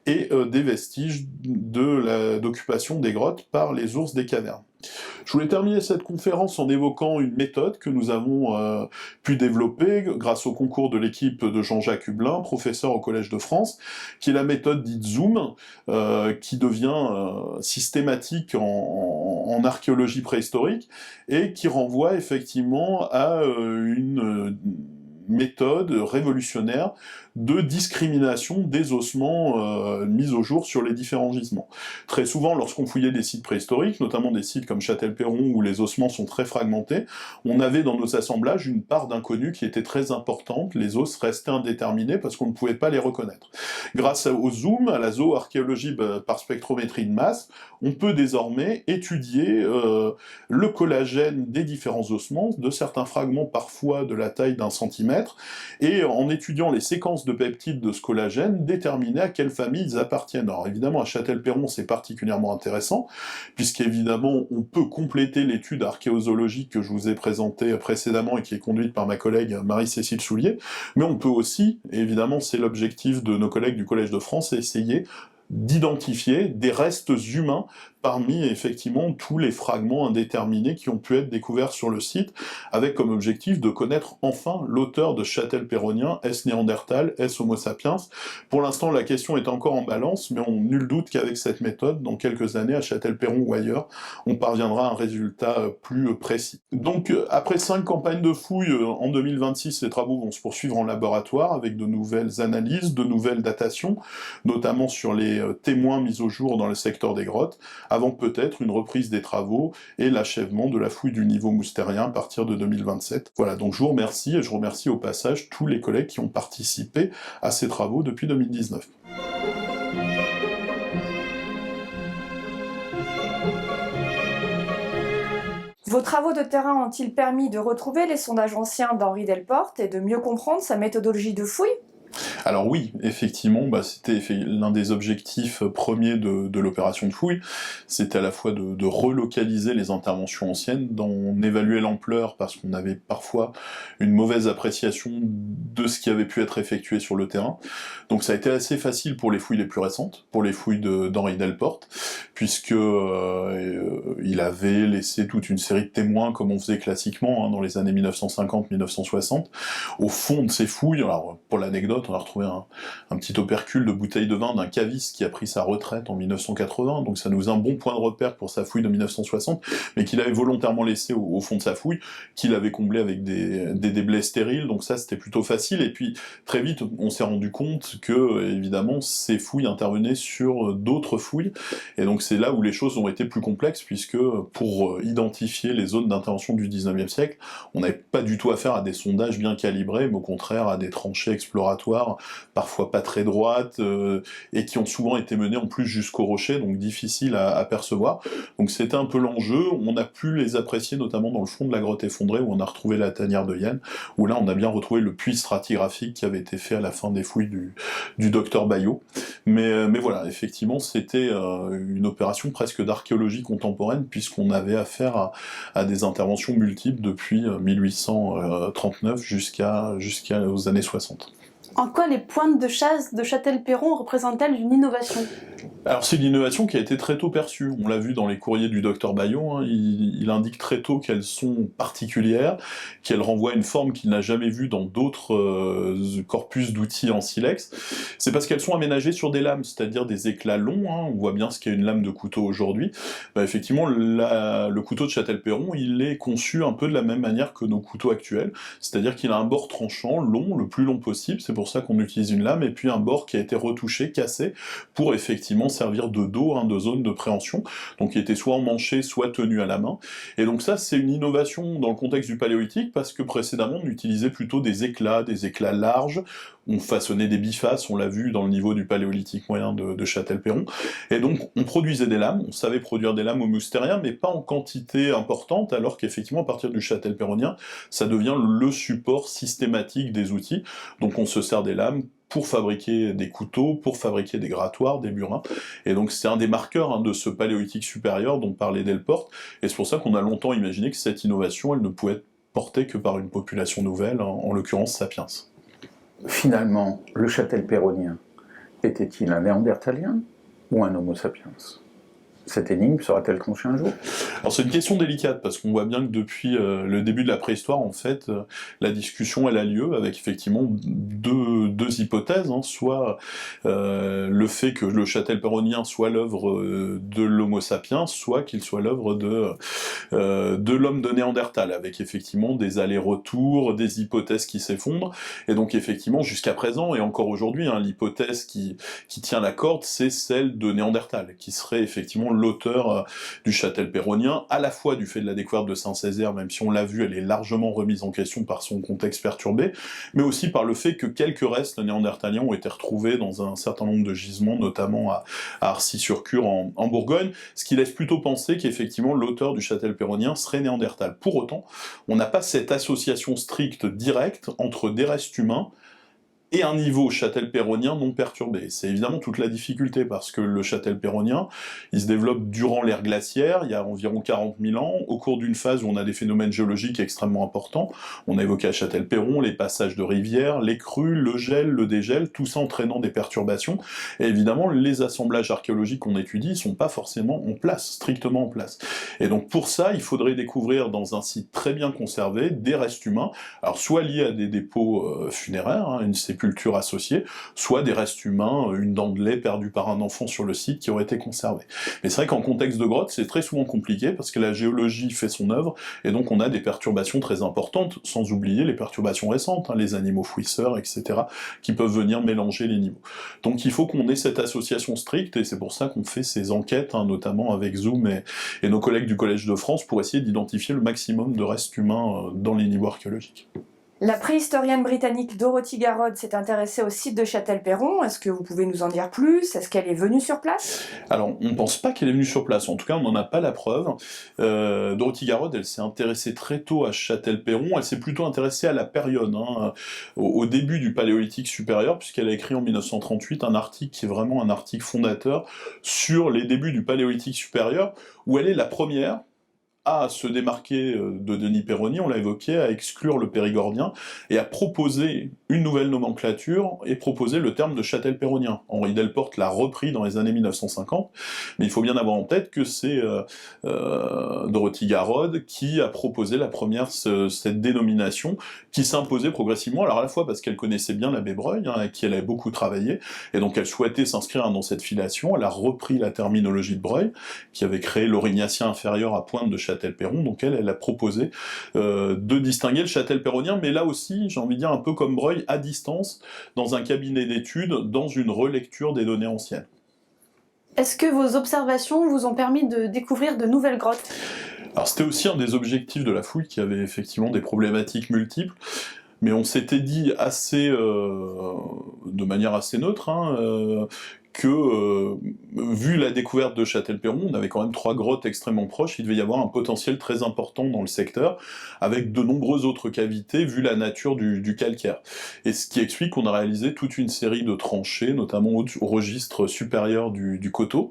et des vestiges d'occupation des grottes par les ours des cavernes. Je voulais terminer cette conférence en évoquant une méthode que nous avons pu développer grâce au concours de l'équipe de Jean-Jacques Hublin, professeur au Collège de France, qui est la méthode dite Zoom, qui devient systématique en archéologie préhistorique, et qui renvoie effectivement à une méthode révolutionnaire de discrimination des ossements mis au jour sur les différents gisements. Très souvent, lorsqu'on fouillait des sites préhistoriques, notamment des sites comme Châtel-Perron où les ossements sont très fragmentés, on avait dans nos assemblages une part d'inconnu qui était très importante, les os restaient indéterminés parce qu'on ne pouvait pas les reconnaître. Grâce au zoom, à la zooarchéologie par spectrométrie de masse, on peut désormais étudier le collagène des différents ossements, de certains fragments parfois de la taille d'1 centimètre, et en étudiant les séquences de peptides de ce collagène, déterminer à quelle famille ils appartiennent. Alors évidemment, à Châtel-Perron, c'est particulièrement intéressant, puisqu'évidemment, on peut compléter l'étude archéozoologique que je vous ai présentée précédemment et qui est conduite par ma collègue Marie-Cécile Soulier, mais on peut aussi, évidemment, c'est l'objectif de nos collègues du Collège de France, essayer d'identifier des restes humains parmi effectivement tous les fragments indéterminés qui ont pu être découverts sur le site, avec comme objectif de connaître enfin l'auteur de Châtel-Perronien, est-ce Néandertal, est-ce Homo sapiens. Pour l'instant, la question est encore en balance, mais on nul doute qu'avec cette méthode, dans quelques années, à Châtel-Perron ou ailleurs, on parviendra à un résultat plus précis. Donc, après 5 campagnes de fouilles, en 2026, les travaux vont se poursuivre en laboratoire, avec de nouvelles analyses, de nouvelles datations, notamment sur les témoins mis au jour dans le secteur des grottes, avant peut-être une reprise des travaux et l'achèvement de la fouille du niveau moustérien à partir de 2027. Voilà, donc je vous remercie, et je remercie au passage tous les collègues qui ont participé à ces travaux depuis 2019. Vos travaux de terrain ont-ils permis de retrouver les sondages anciens d'Henri Delporte et de mieux comprendre sa méthodologie de fouille ? Alors oui, effectivement, c'était l'un des objectifs premiers de l'opération de fouille, c'était à la fois de relocaliser les interventions anciennes, d'en évaluer l'ampleur, parce qu'on avait parfois une mauvaise appréciation de ce qui avait pu être effectué sur le terrain. Donc ça a été assez facile pour les fouilles les plus récentes, pour les fouilles d'Henri Delporte, puisque il avait laissé toute une série de témoins, comme on faisait classiquement dans les années 1950-1960, au fond de ces fouilles. Alors pour l'anecdote, on a retrouvé un petit opercule de bouteille de vin d'un caviste qui a pris sa retraite en 1980, donc ça nous a un bon point de repère pour sa fouille de 1960, mais qu'il avait volontairement laissé au fond de sa fouille, qu'il avait comblé avec des déblais stériles, donc ça c'était plutôt facile. Et puis très vite on s'est rendu compte que évidemment ces fouilles intervenaient sur d'autres fouilles, et donc c'est là où les choses ont été plus complexes, puisque pour identifier les zones d'intervention du 19e siècle, on n'avait pas du tout affaire à des sondages bien calibrés, mais au contraire à des tranchées exploratoires parfois pas très droites, et qui ont souvent été menées en plus jusqu'au rocher, donc difficiles à percevoir. Donc c'était un peu l'enjeu. On a pu les apprécier notamment dans le fond de la grotte effondrée, où on a retrouvé la tanière de Yenne, où là on a bien retrouvé le puits stratigraphique qui avait été fait à la fin des fouilles du docteur Bayot. Mais voilà, effectivement c'était une opération presque d'archéologie contemporaine, puisqu'on avait affaire à des interventions multiples depuis 1839 jusqu'aux années 60. En quoi les pointes de chasse de Châtel-Perron représentent-elles une innovation? Alors c'est une innovation qui a été très tôt perçue, on l'a vu dans les courriers du docteur Bayon, hein, il indique très tôt qu'elles sont particulières, qu'elles renvoient à une forme qu'il n'a jamais vue dans d'autres corpus d'outils en silex. C'est parce qu'elles sont aménagées sur des lames, c'est-à-dire des éclats longs, hein, on voit bien ce qu'est une lame de couteau aujourd'hui. Effectivement, le couteau de Châtel-Perron, il est conçu un peu de la même manière que nos couteaux actuels, c'est-à-dire qu'il a un bord tranchant, long, le plus long possible, c'est pour ça qu'on utilise une lame, et puis un bord qui a été retouché, cassé, pour effectivement servir de dos, hein, de zone de préhension, donc qui était soit emmanché, soit tenu à la main. Et donc ça, c'est une innovation dans le contexte du paléolithique, parce que précédemment, on utilisait plutôt des éclats larges, on façonnait des bifaces, on l'a vu dans le niveau du paléolithique moyen de Châtel-Perron, et donc on produisait des lames, on savait produire des lames au moustérien, mais pas en quantité importante, alors qu'effectivement, à partir du Châtel-Perronien, ça devient le support systématique des outils, donc on se sert des lames pour fabriquer des couteaux, pour fabriquer des grattoirs, des burins, et donc c'est un des marqueurs, hein, de ce paléolithique supérieur dont parlait Delporte, et c'est pour ça qu'on a longtemps imaginé que cette innovation, elle ne pouvait être portée que par une population nouvelle, en l'occurrence Sapiens. Finalement, le Châtel-Perronien était-il un néandertalien ou un Homo sapiens? Cette énigme sera-t-elle tranchée un jour? Alors c'est une question délicate, parce qu'on voit bien que depuis le début de la préhistoire, en fait, la discussion elle a lieu avec effectivement deux hypothèses, hein, soit le fait que le Châtel-Perronien soit l'œuvre de l'Homo sapiens, soit qu'il soit l'œuvre de l'homme de Néandertal, avec effectivement des allers-retours, des hypothèses qui s'effondrent, et donc effectivement jusqu'à présent, et encore aujourd'hui, hein, l'hypothèse qui tient la corde, c'est celle de Néandertal, qui serait effectivement l'auteur du Châtel-Perronien, à la fois du fait de la découverte de Saint-Césaire, même si on l'a vu, elle est largement remise en question par son contexte perturbé, mais aussi par le fait que quelques restes néandertaliens ont été retrouvés dans un certain nombre de gisements, notamment à Arcy-sur-Cure en Bourgogne, ce qui laisse plutôt penser qu'effectivement l'auteur du Châtel-Perronien serait Néandertal. Pour autant, on n'a pas cette association stricte, directe, entre des restes humains et un niveau Châtel-Perronien non perturbé. C'est évidemment toute la difficulté, parce que le Châtel-Perronien, il se développe durant l'ère glaciaire, il y a environ 40 000 ans, au cours d'une phase où on a des phénomènes géologiques extrêmement importants. On a évoqué à Châtel-Perron les passages de rivières, les crues, le gel, le dégel, tout ça entraînant des perturbations, et évidemment, les assemblages archéologiques qu'on étudie ne sont pas forcément en place, strictement en place. Et donc pour ça, il faudrait découvrir dans un site très bien conservé des restes humains, alors soit liés à des dépôts funéraires, hein, une sépulture associée, soit des restes humains, une dent de lait perdue par un enfant sur le site qui aurait été conservée. Mais c'est vrai qu'en contexte de grotte, c'est très souvent compliqué, parce que la géologie fait son œuvre, et donc on a des perturbations très importantes, sans oublier les perturbations récentes, hein, les animaux fouisseurs, etc., qui peuvent venir mélanger les niveaux. Donc il faut qu'on ait cette association stricte, et c'est pour ça qu'on fait ces enquêtes, hein, notamment avec Zoom et nos collègues du Collège de France, pour essayer d'identifier le maximum de restes humains dans les niveaux archéologiques. La préhistorienne britannique Dorothy Garrod s'est intéressée au site de Châtel-Perron. Est-ce que vous pouvez nous en dire plus? Est-ce qu'elle est venue sur place? Alors, on ne pense pas qu'elle est venue sur place, en tout cas on n'en a pas la preuve. Dorothy Garrod, elle s'est intéressée très tôt à Châtel-Perron, elle s'est plutôt intéressée à la période, hein, au début du Paléolithique supérieur, puisqu'elle a écrit en 1938 un article qui est vraiment un article fondateur sur les débuts du Paléolithique supérieur, où elle est la première à se démarquer de Denis Perroni, on l'a évoqué, à exclure le périgordien, et à proposer une nouvelle nomenclature, et proposer le terme de Châtel-Perronien. Henri Delporte l'a repris dans les années 1950, mais il faut bien avoir en tête que c'est Dorothy Garrod qui a proposé la première, cette dénomination, qui s'imposait progressivement, alors à la fois parce qu'elle connaissait bien l'abbé Breuil, hein, avec qui elle avait beaucoup travaillé, et donc elle souhaitait s'inscrire dans cette filiation, elle a repris la terminologie de Breuil, qui avait créé l'Aurignacien inférieur à pointe de Châtel-Perron, donc elle a proposé de distinguer le Châtel-Perronien, mais là aussi, j'ai envie de dire, un peu comme Breuil, à distance, dans un cabinet d'études, dans une relecture des données anciennes. Est-ce que vos observations vous ont permis de découvrir de nouvelles grottes? Alors c'était aussi un des objectifs de la fouille, qui avait effectivement des problématiques multiples, mais on s'était dit de manière assez neutre, hein, que, vu la découverte de Châtel-Perron, on avait quand même 3 grottes extrêmement proches, il devait y avoir un potentiel très important dans le secteur, avec de nombreuses autres cavités, vu la nature du calcaire. Et ce qui explique qu'on a réalisé toute une série de tranchées, notamment au registre supérieur du coteau,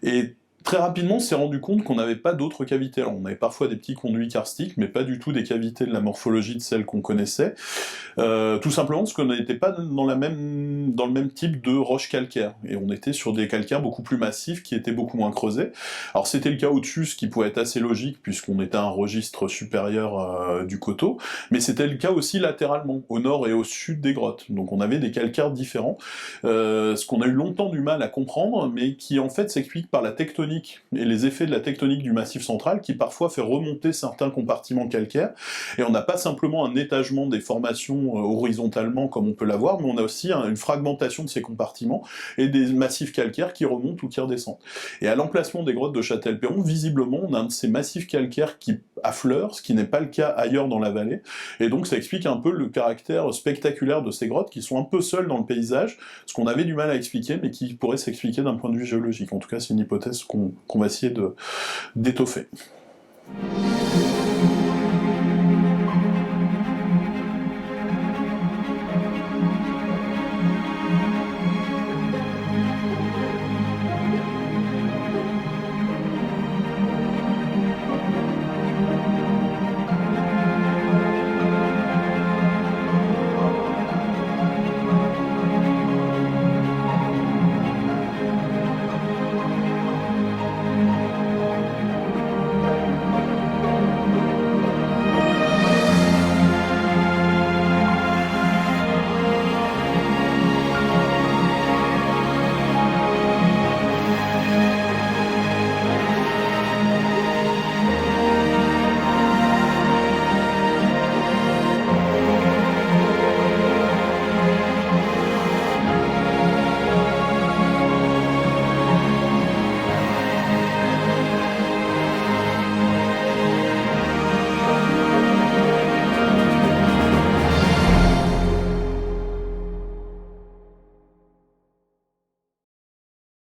et Très rapidement, on s'est rendu compte qu'on n'avait pas d'autres cavités. Alors, on avait parfois des petits conduits karstiques, mais pas du tout des cavités de la morphologie de celles qu'on connaissait. Tout simplement parce qu'on n'était pas dans le même type de roche calcaire. Et on était sur des calcaires beaucoup plus massifs qui étaient beaucoup moins creusés. Alors c'était le cas au-dessus, ce qui pouvait être assez logique puisqu'on était à un registre supérieur du coteau, mais c'était le cas aussi latéralement, au nord et au sud des grottes. Donc on avait des calcaires différents, ce qu'on a eu longtemps du mal à comprendre, mais qui en fait s'explique par la tectonique et les effets de la tectonique du Massif central qui parfois fait remonter certains compartiments calcaires, et on n'a pas simplement un étagement des formations horizontalement comme on peut l'avoir, mais on a aussi une fragmentation de ces compartiments et des massifs calcaires qui remontent ou qui redescendent. Et à l'emplacement des grottes de Châtel-Perron, visiblement, on a un de ces massifs calcaires qui affleure, ce qui n'est pas le cas ailleurs dans la vallée, et donc ça explique un peu le caractère spectaculaire de ces grottes qui sont un peu seules dans le paysage, ce qu'on avait du mal à expliquer, mais qui pourrait s'expliquer d'un point de vue géologique. En tout cas, c'est une hypothèse qu'on va essayer d'étoffer.